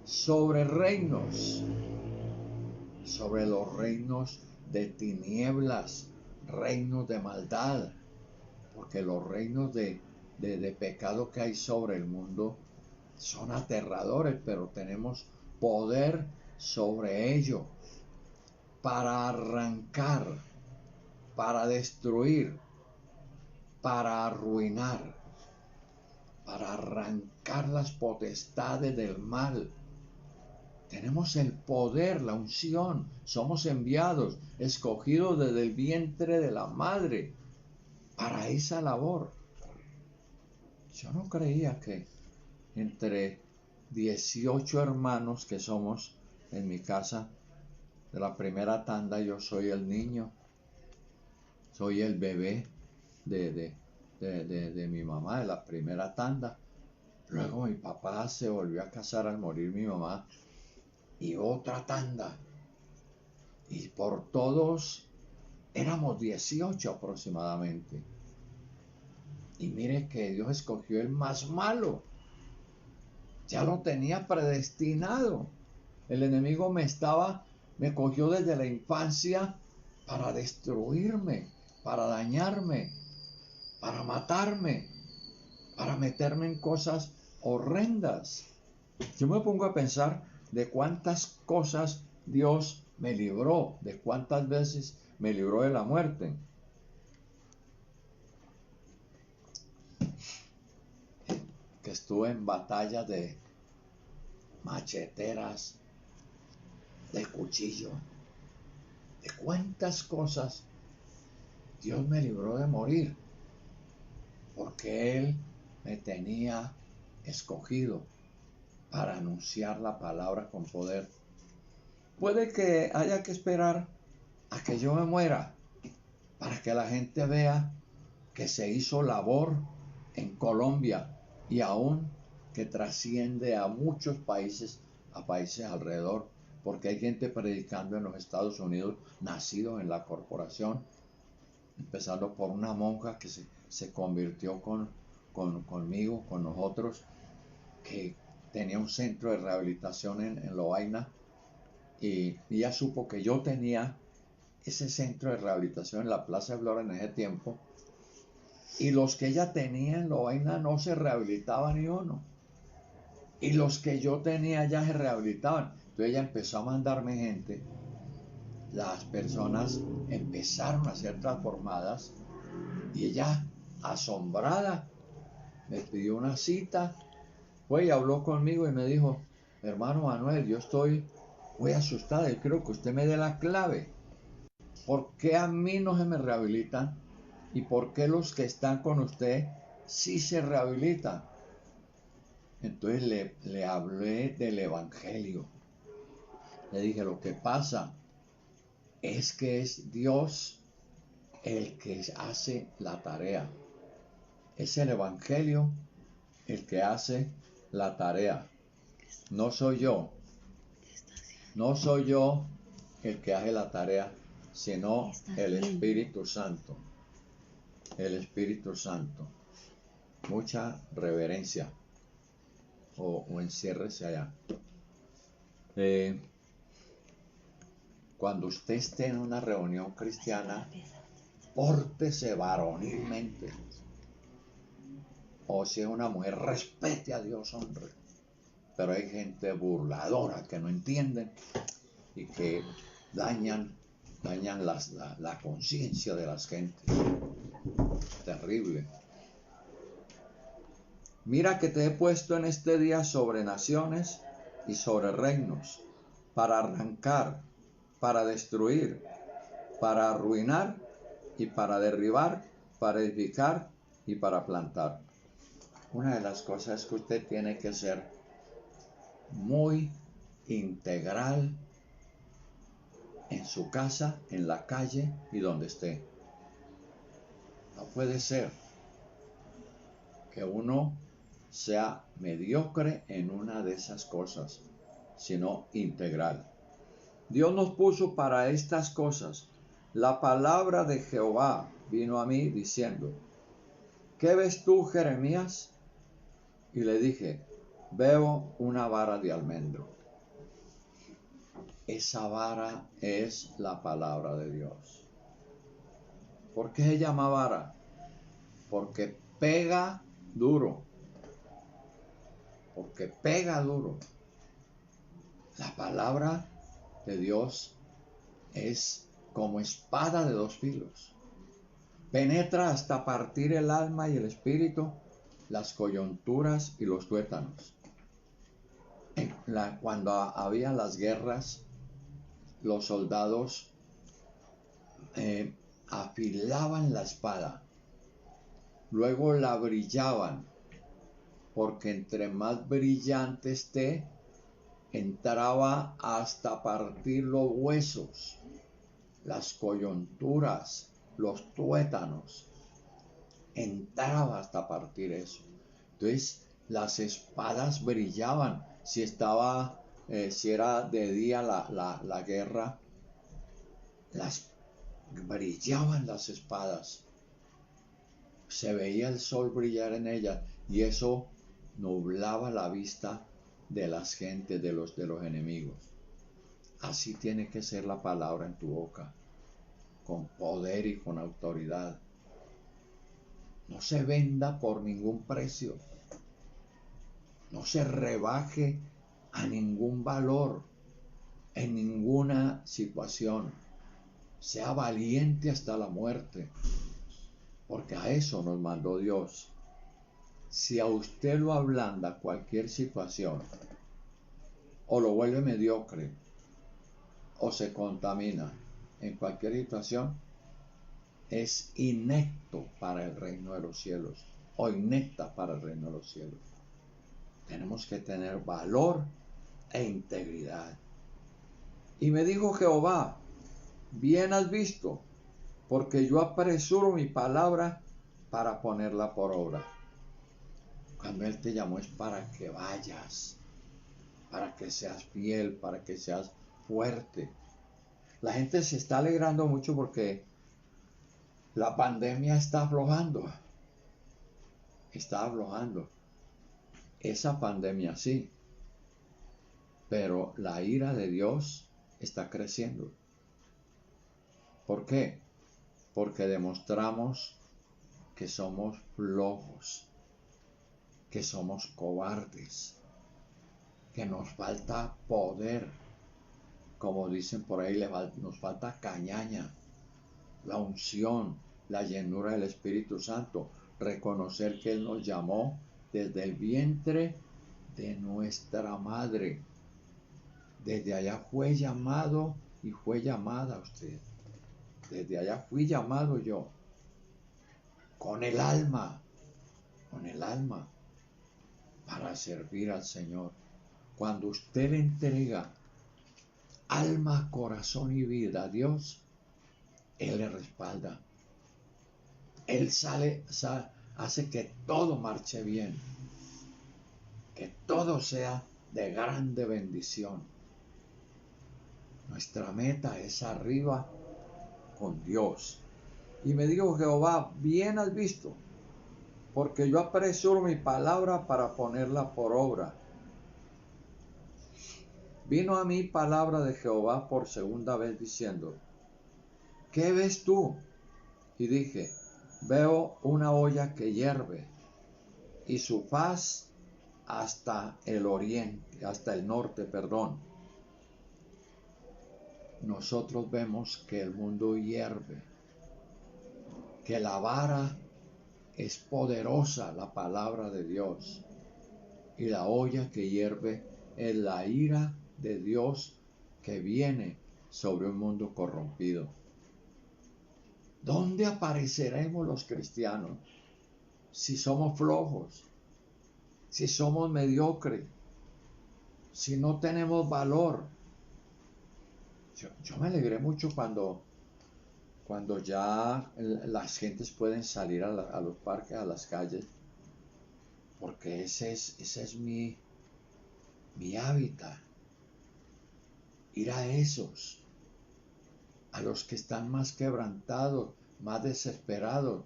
Sobre reinos, sobre los reinos de tinieblas, reinos de maldad, porque los reinos de pecado que hay sobre el mundo son aterradores, pero tenemos poder sobre ello para arrancar, para destruir, para arruinar, para arrancar las potestades del mal. Tenemos el poder, la unción, somos enviados, escogidos desde el vientre de la madre para esa labor. Yo no creía que entre 18 hermanos que somos en mi casa, de la primera tanda yo soy el niño, soy el bebé de mi mamá, de la primera tanda. Luego mi papá se volvió a casar al morir mi mamá y otra tanda. Y por todos éramos 18 aproximadamente. Y mire que Dios escogió el más malo. Ya lo tenía predestinado. El enemigo me cogió desde la infancia para destruirme, para dañarme, para matarme, para meterme en cosas horrendas. Yo me pongo a pensar de cuántas cosas Dios me libró, de cuántas veces me libró de la muerte. Que estuve en batallas de macheteras, de cuchillo, de cuántas cosas Dios me libró de morir, porque Él me tenía escogido para anunciar la palabra con poder. Puede que haya que esperar a que yo me muera para que la gente vea que se hizo labor en Colombia y aún que trasciende a muchos países, a países alrededor, porque hay gente predicando en los Estados Unidos, nacidos en la corporación, empezando por una monja que se convirtió conmigo, con nosotros, que tenía un centro de rehabilitación en Lovaina, y ella supo que yo tenía ese centro de rehabilitación en la Plaza de Flora en ese tiempo, y los que ella tenía en Lovaina no se rehabilitaban ni uno, y los que yo tenía ya se rehabilitaban. Entonces ella empezó a mandarme gente, las personas empezaron a ser transformadas y ella asombrada, me pidió una cita, fue y habló conmigo y me dijo, hermano Manuel, yo estoy muy asustada y creo que usted me dé la clave. ¿Por qué a mí no se me rehabilitan? ¿Y por qué los que están con usted sí se rehabilitan? Entonces le hablé del Evangelio. Le dije, lo que pasa es que es Dios el que hace la tarea. Es el Evangelio el que hace la tarea. No soy yo. No soy yo el que hace la tarea, sino el Espíritu Santo. El Espíritu Santo. Mucha reverencia. O enciérrese allá. Cuando usted esté en una reunión cristiana, pórtese varonilmente. O si es una mujer, respete a Dios, hombre. Pero hay gente burladora que no entienden y que dañan la conciencia de las gentes. Terrible. Mira que te he puesto en este día sobre naciones y sobre reinos, para arrancar, para destruir, para arruinar y para derribar, para edificar y para plantar. Una de las cosas es que usted tiene que ser muy integral en su casa, en la calle y donde esté. No puede ser que uno sea mediocre en una de esas cosas, sino integral. Dios nos puso para estas cosas. La palabra de Jehová vino a mí diciendo, ¿qué ves tú, Jeremías? Y le dije, veo una vara de almendro. Esa vara es la palabra de Dios. ¿Por qué se llama vara? Porque pega duro. Porque pega duro. La palabra de Dios es como espada de dos filos. Penetra hasta partir el alma y el espíritu, las coyunturas y los tuétanos. Cuando había las guerras, los soldados afilaban la espada, luego la brillaban, porque entre más brillante esté, entraba hasta partir los huesos, las coyunturas, los tuétanos, entraba hasta partir eso. Entonces las espadas brillaban. Si era de día la guerra, brillaban las espadas. Se veía el sol brillar en ellas y eso nublaba la vista de las gentes, de los enemigos. Así tiene que ser la palabra en tu boca, con poder y con autoridad. No se venda por ningún precio. No se rebaje a ningún valor, en ninguna situación. Sea valiente hasta la muerte, porque a eso nos mandó Dios. Si a usted lo ablanda cualquier situación, o lo vuelve mediocre, o se contamina en cualquier situación, es inepto para el reino de los cielos, o inepta para el reino de los cielos. Tenemos que tener valor e integridad. Y me dijo Jehová, bien has visto, porque yo apresuro mi palabra para ponerla por obra. Cuando Él te llamó es para que vayas, para que seas fiel, para que seas fuerte. La gente se está alegrando mucho porque la pandemia está aflojando. Está aflojando. Esa pandemia sí, pero la ira de Dios está creciendo. ¿Por qué? Porque demostramos que somos flojos, que somos cobardes, que nos falta poder. Como dicen por ahí, nos falta cañaña, la unción, la llenura del Espíritu Santo. reconocer que Él nos llamó desde el vientre de nuestra madre. Desde allá fue llamado y fue llamada usted. Desde allá fui llamado yo. Con el alma, para servir al Señor. Cuando usted le entrega alma, corazón y vida a Dios, Él le respalda. Él hace que todo marche bien, que todo sea de grande bendición. Nuestra meta es arriba con Dios. Y me dijo Jehová, bien has visto, porque yo apresuro mi palabra para ponerla por obra. Vino a mí palabra de Jehová por segunda vez diciendo, ¿qué ves tú? Y dije, veo una olla que hierve, y su faz hasta el norte. Nosotros vemos que el mundo hierve, que la vara es poderosa, la palabra de Dios, y la olla que hierve es la ira de Dios que viene sobre un mundo corrompido. ¿Dónde apareceremos los cristianos si somos flojos, si somos mediocres, si no tenemos valor? Yo me alegré mucho cuando ya las gentes pueden salir a los parques, a las calles, porque ese es mi hábitat. Ir a esos, a los que están más quebrantados, más desesperados,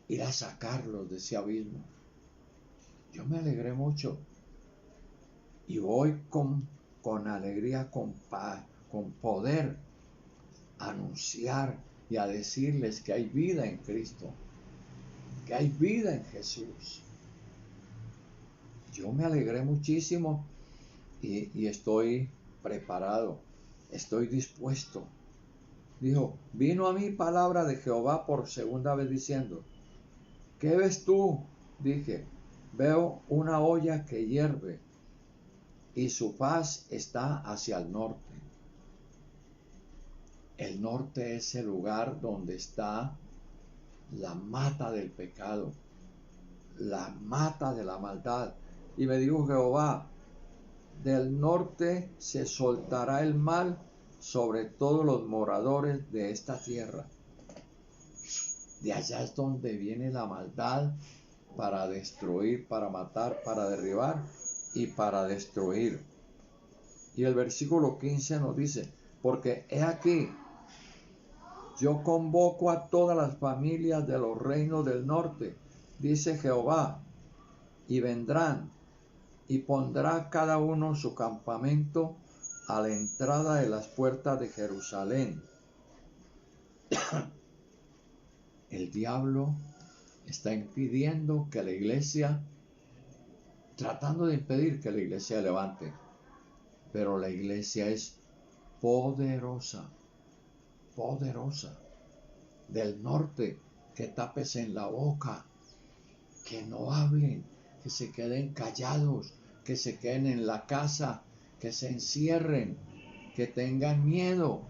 ir a sacarlos de ese abismo. Yo me alegré mucho y voy con alegría, con paz, con poder a anunciar y a decirles que hay vida en Cristo, que hay vida en Jesús. Yo me alegré muchísimo y estoy preparado, estoy dispuesto. Dijo, vino a mí palabra de Jehová por segunda vez diciendo, ¿qué ves tú? Dije, veo una olla que hierve y su faz está hacia el norte. El norte es el lugar donde está la mata del pecado, la mata de la maldad. Y me dijo Jehová, del norte se soltará el mal sobre todos los moradores de esta tierra. De allá es donde viene la maldad para destruir, para matar, para derribar y para destruir. Y el versículo 15 nos dice, porque he aquí, yo convoco a todas las familias de los reinos del norte, dice Jehová, y vendrán, y pondrá cada uno su campamento a la entrada de las puertas de Jerusalén. El diablo está impidiendo que la iglesia, tratando de impedir que la iglesia levante, pero la iglesia es poderosa, del norte, que tápese en la boca, que no hablen, que se queden callados, que se queden en la casa, que se encierren, que tengan miedo.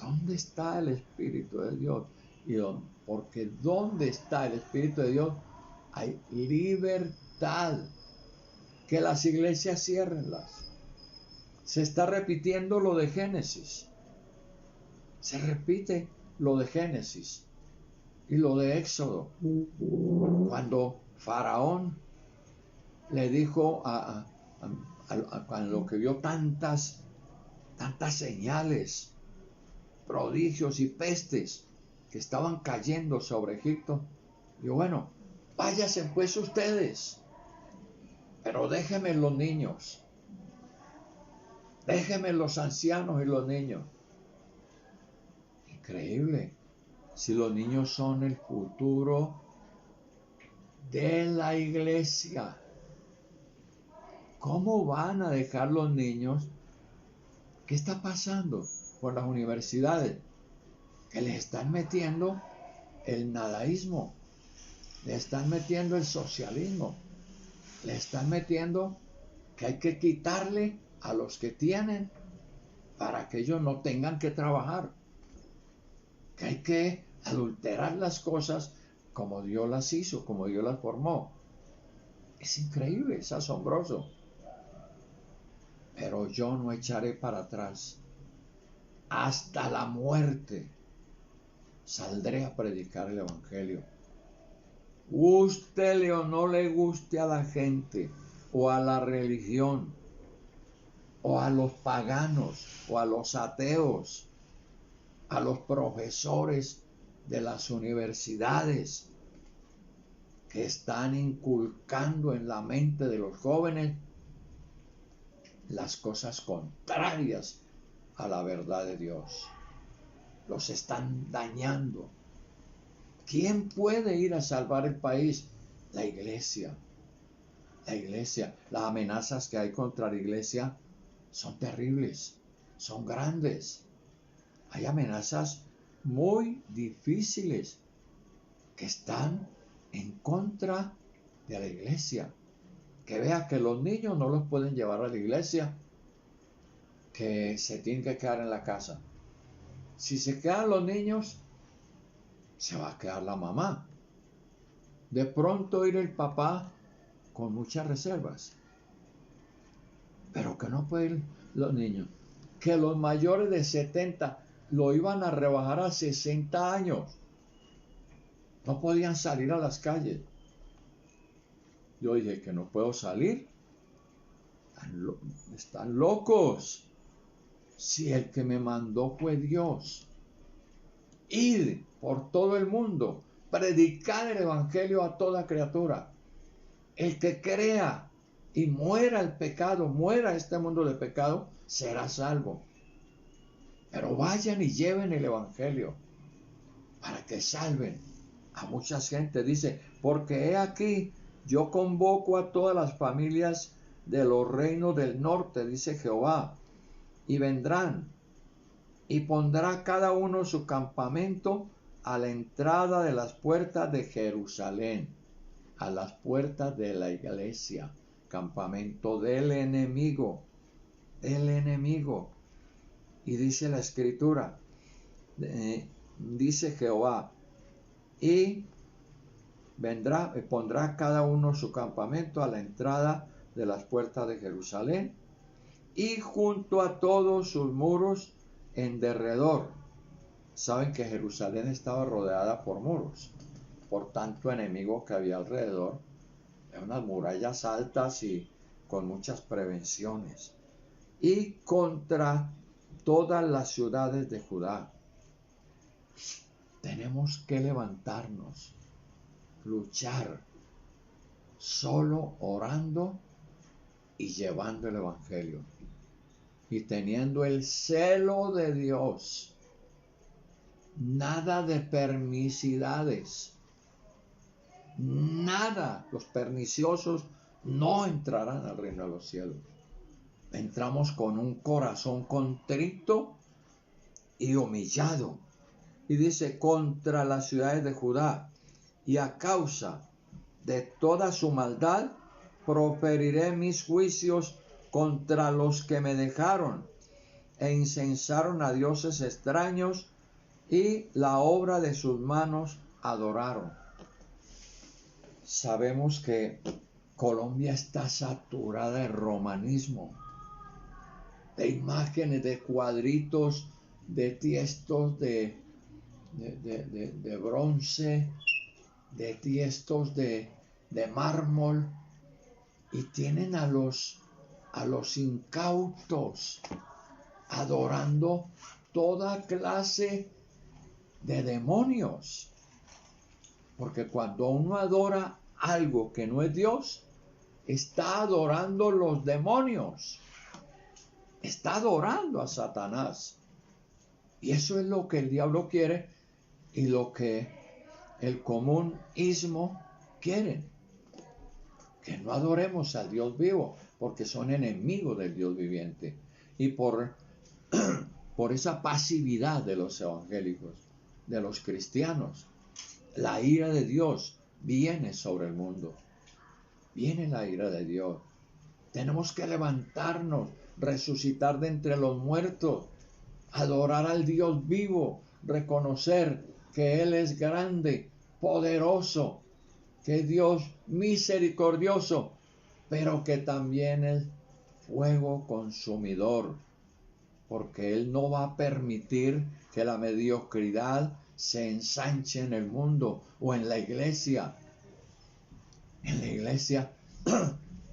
¿Dónde está el Espíritu de Dios? Porque ¿dónde está el Espíritu de Dios? Hay libertad. Que las iglesias ciérrenlas. Se está repitiendo lo de Génesis. Se repite lo de Génesis y lo de Éxodo. Cuando Faraón le dijo a lo que vio tantas señales, prodigios y pestes que estaban cayendo sobre Egipto, dijo, bueno, váyanse pues ustedes, pero déjenme los niños, déjenme los ancianos y los niños. Increíble, si los niños son el futuro de la iglesia, ¿cómo van a dejar los niños? ¿Qué está pasando con las universidades? Que les están metiendo el nadaísmo, le están metiendo el socialismo, le están metiendo que hay que quitarle a los que tienen para que ellos no tengan que trabajar, que hay que adulterar las cosas como Dios las hizo, como Dios las formó. Es increíble, es asombroso. Pero yo no echaré para atrás. Hasta la muerte saldré a predicar el Evangelio. Gústele o no le guste a la gente, o a la religión, o a los paganos, o a los ateos, a los profesores de las universidades que están inculcando en la mente de los jóvenes las cosas contrarias a la verdad de Dios. Los están dañando. ¿Quién puede ir a salvar el país? La iglesia. La iglesia. Las amenazas que hay contra la iglesia son terribles, son grandes. Hay amenazas muy difíciles que están en contra de la iglesia. Que vea que los niños no los pueden llevar a la iglesia, que se tienen que quedar en la casa. Si se quedan los niños, se va a quedar la mamá. De pronto ir el papá con muchas reservas. Pero que no pueden ir los niños. Que los mayores de 70 lo iban a rebajar a 60 años. No podían salir a las calles. Yo dije que no puedo salir. Están locos. Si el que me mandó fue Dios. Ir por todo el mundo, predicar el Evangelio a toda criatura. El que crea y muera el pecado, muera este mundo de pecado, será salvo. Pero vayan y lleven el Evangelio para que salven a mucha gente. Dice, porque he aquí, yo convoco a todas las familias de los reinos del norte, dice Jehová, y vendrán, y pondrá cada uno su campamento a la entrada de las puertas de Jerusalén, a las puertas de la iglesia, campamento del enemigo, el enemigo. Y dice la escritura, dice Jehová, y vendrá, pondrá cada uno su campamento a la entrada de las puertas de Jerusalén, y junto a todos sus muros en derredor. Saben que Jerusalén estaba rodeada por muros, por tanto enemigo que había alrededor, unas murallas altas y con muchas prevenciones, y contra todas las ciudades de Judá. Tenemos que levantarnos, luchar, solo orando y llevando el Evangelio y teniendo el celo de Dios. Nada de permisidades, nada. Los perniciosos no entrarán al reino de los cielos. Entramos con un corazón contrito y humillado. Y dice, contra las ciudades de Judá, y a causa de toda su maldad, proferiré mis juicios contra los que me dejaron e incensaron a dioses extraños y la obra de sus manos adoraron. Sabemos que Colombia está saturada de romanismo, de imágenes, de cuadritos, de tiestos de bronce, de tiestos de mármol, y tienen a los incautos adorando toda clase de demonios. Porque cuando uno adora algo que no es Dios, está adorando los demonios, está adorando a Satanás. Y eso es lo que el diablo quiere y lo que el común ismo quiere. Que no adoremos al Dios vivo, porque son enemigos del Dios viviente. Y por esa pasividad de los evangélicos, de los cristianos, La ira de Dios viene sobre el mundo. Viene la ira de Dios. Tenemos que levantarnos, resucitar de entre los muertos, adorar al Dios vivo, reconocer que Él es grande, poderoso, que es Dios misericordioso, pero que también es fuego consumidor, porque Él no va a permitir que la mediocridad se ensanche en el mundo o en la iglesia. En la iglesia,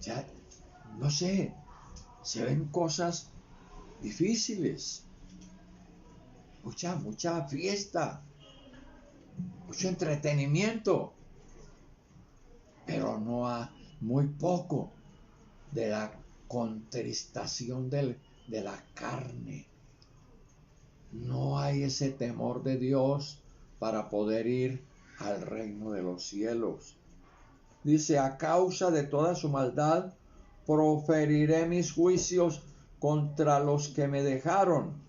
ya, no sé, se ven cosas difíciles, mucha fiesta, mucho entretenimiento, pero no hay muy poco de la contristación de la carne. No hay ese temor de Dios para poder ir al reino de los cielos. Dice, a causa de toda su maldad, proferiré mis juicios contra los que me dejaron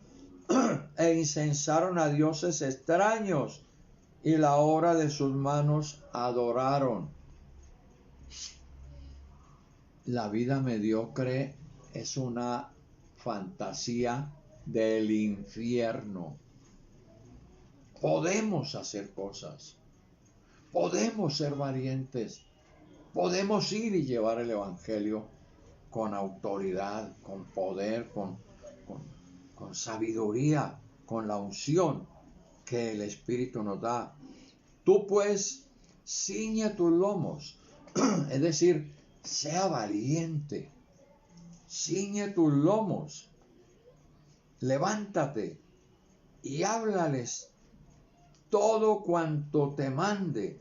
e incensaron a dioses extraños y la obra de sus manos adoraron. La vida mediocre es una fantasía del infierno. Podemos hacer cosas, podemos ser valientes, podemos ir y llevar el evangelio con autoridad, con poder, con sabiduría, con la unción que el Espíritu nos da. Tú pues ciñe tus lomos, es decir, sea valiente, ciñe tus lomos, levántate y háblales todo cuanto te mande.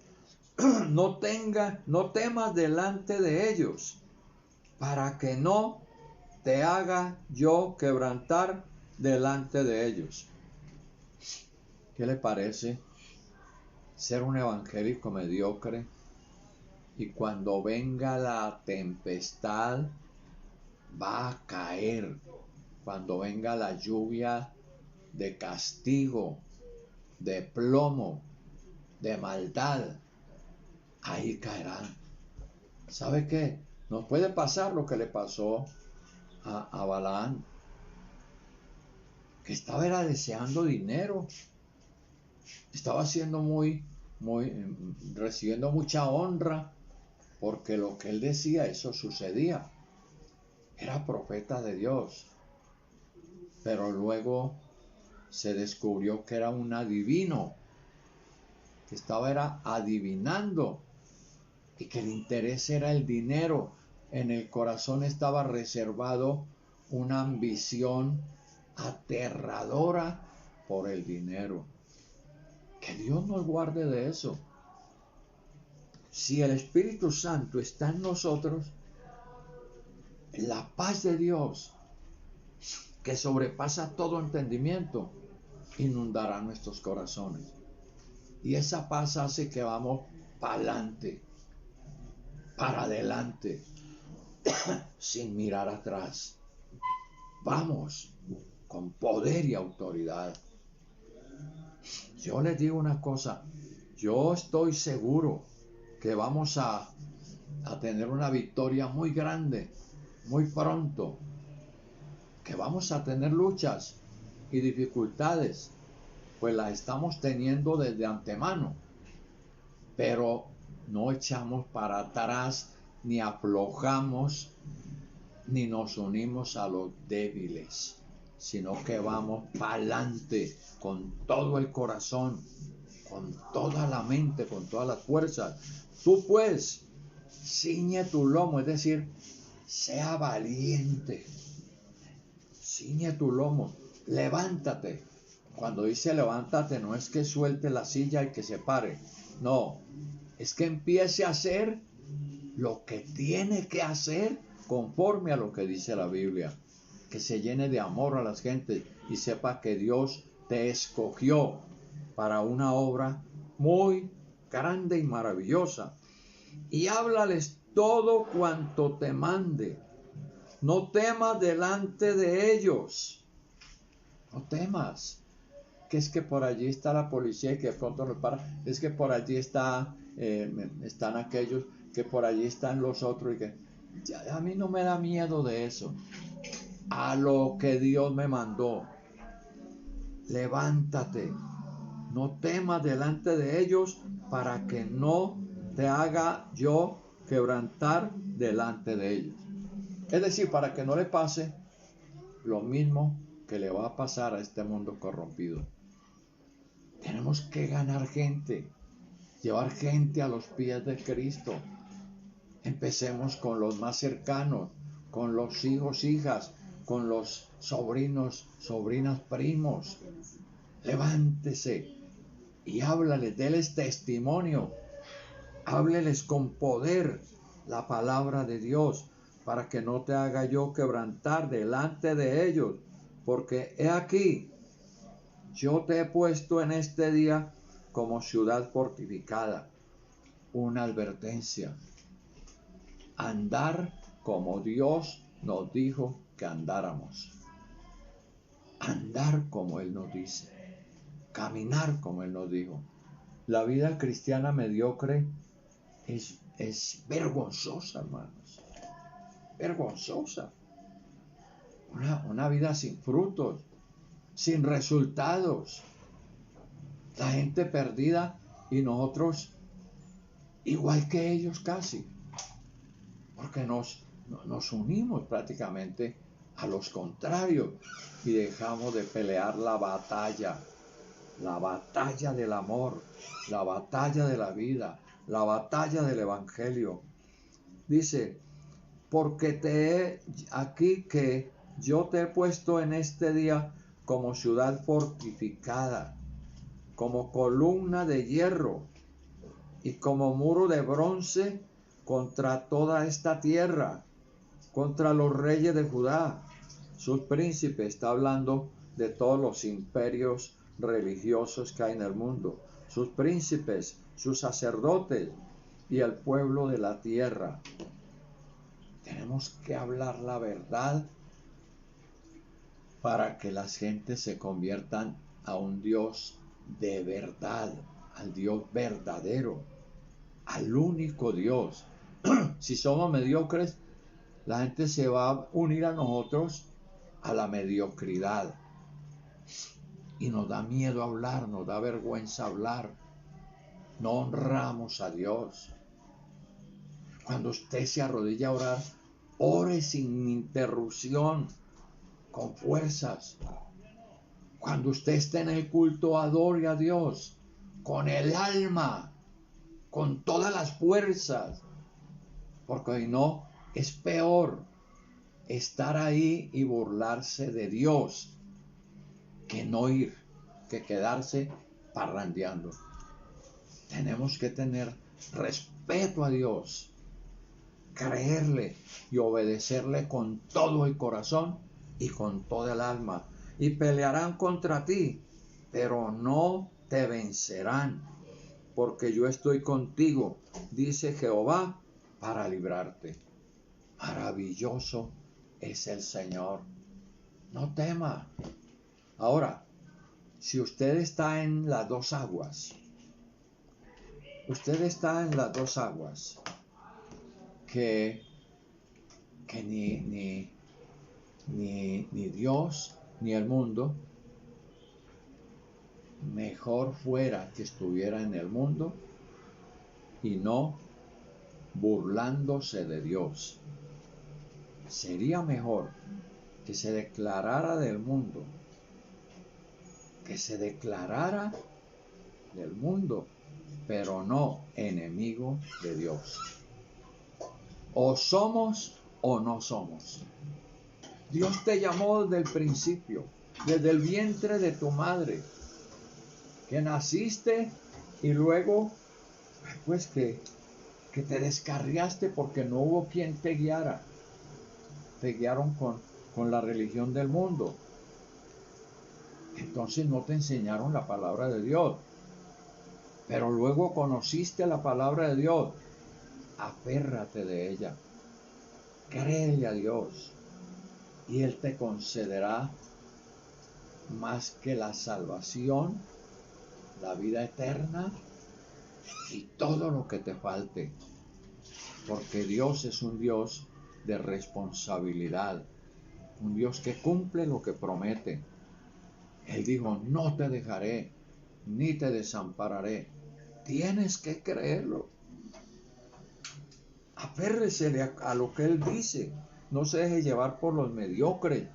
No temas delante de ellos, para que no te haga yo quebrantar delante de ellos. ¿Qué le parece ser un evangélico mediocre y cuando venga la tempestad va a caer? Cuando venga la lluvia de castigo, de plomo, de maldad, ahí caerán. ¿Sabe qué? Nos puede pasar lo que le pasó a Balaam, que estaba deseando dinero, estaba siendo recibiendo mucha honra, porque lo que él decía, eso sucedía. Era profeta de Dios, pero luego se descubrió que era un adivino, que estaba adivinando, y que el interés era el dinero. En el corazón estaba reservado una ambición aterradora por el dinero. Que Dios nos guarde de eso. Si el Espíritu Santo está en nosotros, la paz de Dios, que sobrepasa todo entendimiento, inundará nuestros corazones. Y esa paz hace que vamos para adelante, para adelante, sin mirar atrás. Vamos con poder y autoridad. Yo les digo una cosa, yo estoy seguro que vamos a tener una victoria muy grande, muy pronto, que vamos a tener luchas y dificultades, pues las estamos teniendo desde antemano, pero no echamos para atrás, ni aflojamos, ni nos unimos a los débiles, sino que vamos para adelante con todo el corazón, con toda la mente, con todas las fuerzas. Tú pues, ciñe tu lomo, es decir, sea valiente, ciñe tu lomo, levántate. Cuando dice levántate, no es que suelte la silla y que se pare, no, es que empiece a hacer lo que tiene que hacer conforme a lo que dice la Biblia, que se llene de amor a las gentes y sepa que Dios te escogió para una obra muy grande y maravillosa. Y háblales todo cuanto te mande. No temas delante de ellos. No temas. que es que por allí está la policía y que de pronto nos para, es que por allí están aquellos, que por allí están los otros y que a mí no me da miedo de eso. A lo que Dios me mandó, levántate, no temas delante de ellos para que no te haga yo quebrantar delante de ellos. Es decir, para que no le pase lo mismo que le va a pasar a este mundo corrompido. Tenemos que ganar gente, llevar gente a los pies de Cristo. Empecemos con los más cercanos, con los hijos, hijas, con los sobrinos, sobrinas, primos. Levántese y háblales, déles testimonio, hábleles con poder la palabra de Dios, para que no te haga yo quebrantar delante de ellos, porque he aquí, yo te he puesto en este día como ciudad fortificada. Una advertencia: andar como Dios nos dijo que andáramos, andar como Él nos dice, caminar como Él nos dijo. La vida cristiana mediocre es vergonzosa, hermanos, vergonzosa. Una vida sin frutos, sin resultados, la gente perdida y nosotros igual que ellos casi, porque nos unimos prácticamente a los contrarios y dejamos de pelear la batalla del amor, la batalla de la vida, la batalla del evangelio. Dice, porque te he aquí que yo te he puesto en este día como ciudad fortificada, como columna de hierro y como muro de bronce contra toda esta tierra, contra los reyes de Judá, sus príncipes. Está hablando de todos los imperios religiosos que hay en el mundo, sus príncipes, sus sacerdotes y el pueblo de la tierra. Tenemos que hablar la verdad para que las gentes se conviertan a un Dios de verdad, al Dios verdadero, al único Dios. Si somos mediocres, la gente se va a unir a nosotros a la mediocridad. Y nos da miedo hablar, nos da vergüenza hablar. No honramos a Dios. Cuando usted se arrodilla a orar, ore sin interrupción, con fuerzas. Cuando usted esté en el culto, adore a Dios con el alma, con todas las fuerzas. Porque si no, es peor estar ahí y burlarse de Dios que no ir, que quedarse parrandeando. Tenemos que tener respeto a Dios, creerle y obedecerle con todo el corazón y con toda el alma. Y pelearán contra ti, pero no te vencerán, porque yo estoy contigo, dice Jehová, para librarte. Maravilloso es el Señor. No tema. Ahora, si usted está en las dos aguas, que ni Dios ni el mundo, mejor fuera que estuviera en el mundo y no burlándose de Dios. Sería mejor que se declarara del mundo, pero no enemigo de Dios. O somos o no somos. Dios te llamó desde el principio, desde el vientre de tu madre, que naciste y luego, pues que te descarriaste porque no hubo quien te guiara. Te guiaron con la religión del mundo. Entonces no te enseñaron la palabra de Dios. Pero luego conociste la palabra de Dios. Aférrate de ella. Créele a Dios. Y Él te concederá más que la salvación, la vida eterna y todo lo que te falte. Porque Dios es un Dios de responsabilidad, un Dios que cumple lo que promete. Él dijo, no te dejaré, ni te desampararé. Tienes que creerlo. Aférresele a lo que Él dice. No se deje llevar por los mediocres,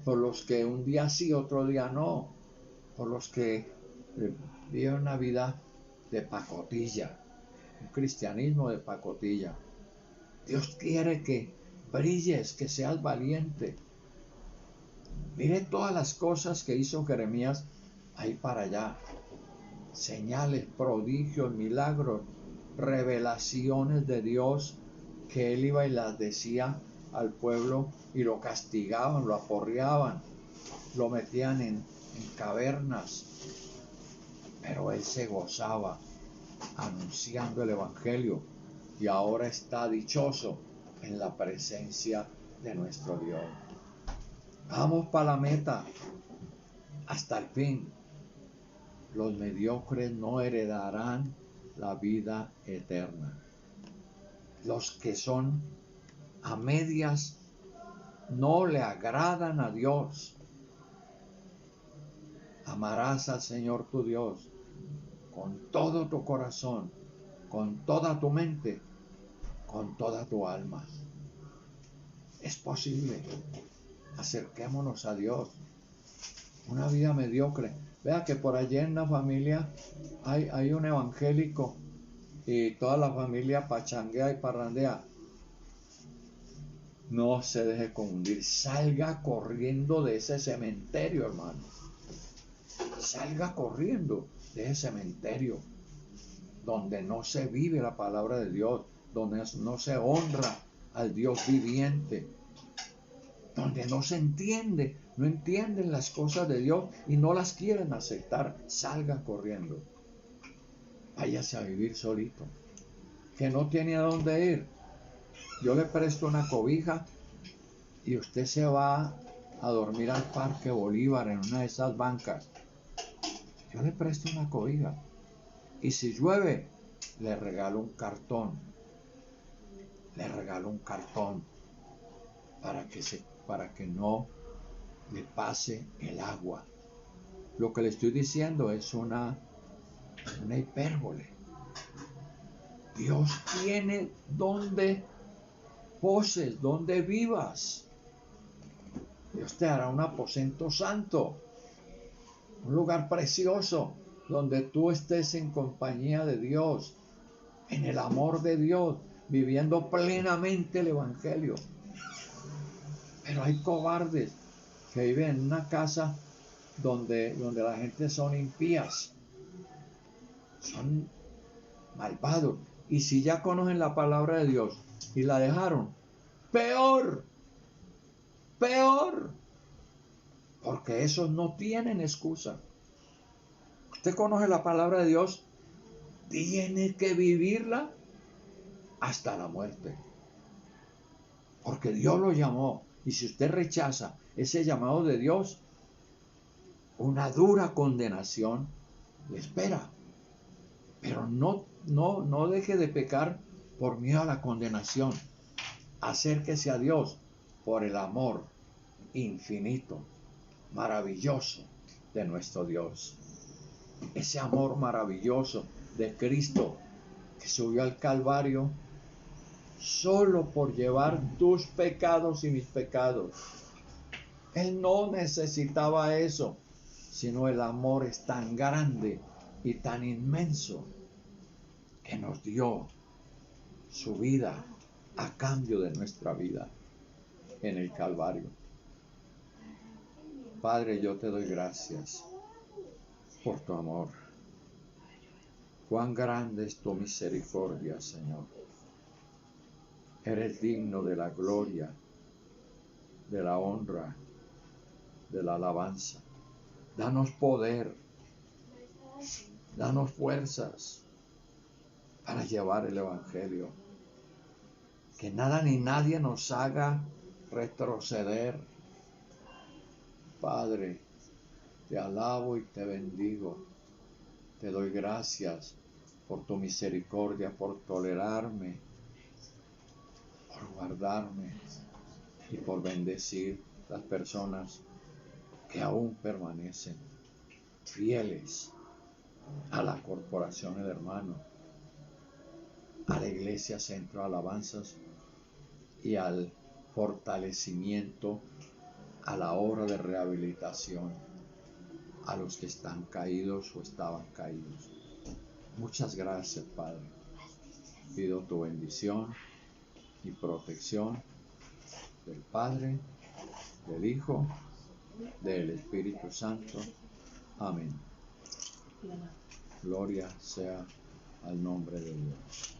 por los que un día sí, otro día no, por los que viven una vida de pacotilla, un cristianismo de pacotilla. Dios quiere que brilles, que seas valiente. Mire todas las cosas que hizo Jeremías ahí para allá. Señales, prodigios, milagros, revelaciones de Dios, que él iba y las decía al pueblo y lo castigaban, lo aporreaban, lo metían en cavernas. Pero él se gozaba anunciando el Evangelio y ahora está dichoso en la presencia de nuestro Dios. Vamos para la meta, hasta el fin. Los mediocres no heredarán la vida eterna. Los que son a medias no le agradan a Dios. Amarás al Señor tu Dios con todo tu corazón, con toda tu mente, con toda tu alma. Es posible. Acerquémonos a Dios. Una vida mediocre. Vea que por allí en la familia hay un evangélico y toda la familia pachanguea y parrandea. No se deje confundir. Salga corriendo de ese cementerio, hermano. Salga corriendo de ese cementerio donde no se vive la palabra de Dios, donde no se honra al Dios viviente, donde no se entiende, no entienden las cosas de Dios y no las quieren aceptar. Salga corriendo. Váyase a vivir solito, que no tiene a dónde ir. Yo le presto una cobija y usted se va a dormir al Parque Bolívar en una de esas bancas. Yo le presto una cobija y si llueve le regalo un cartón. Le regalo un cartón para que no le pase el agua. Lo que le estoy diciendo es una hipérbole. Dios tiene donde poses, donde vivas. Dios te hará un aposento santo, un lugar precioso donde tú estés en compañía de Dios, en el amor de Dios, viviendo plenamente el Evangelio. Pero hay cobardes que viven en una casa donde la gente son impías, son malvados. Y si ya conocen la palabra de Dios y la dejaron, peor, porque esos no tienen excusa. Usted conoce la palabra de Dios, tiene que vivirla hasta la muerte, porque Dios lo llamó. Y si usted rechaza ese llamado de Dios, una dura condenación le espera. Pero no deje de pecar por miedo a la condenación. Acérquese a Dios por el amor infinito, maravilloso de nuestro Dios. Ese amor maravilloso de Cristo que subió al Calvario solo por llevar tus pecados y mis pecados. Él no necesitaba eso, sino el amor es tan grande y tan inmenso que nos dio su vida a cambio de nuestra vida en el Calvario. Padre, yo te doy gracias por tu amor. Cuán grande es tu misericordia, Señor. Eres digno de la gloria, de la honra, de la alabanza. Danos poder, danos fuerzas para llevar el Evangelio. Que nada ni nadie nos haga retroceder. Padre, Te alabo y te bendigo. Te doy gracias por tu misericordia, por tolerarme, por guardarme y por bendecir las personas que aún permanecen fieles a la corporación del hermano, a la iglesia Centro de Alabanzas y al fortalecimiento a la obra de rehabilitación a los que están caídos o estaban caídos. Muchas gracias, Padre. Pido tu bendición y protección del Padre, del Hijo, del Espíritu Santo. Amén. Gloria sea al nombre de Dios.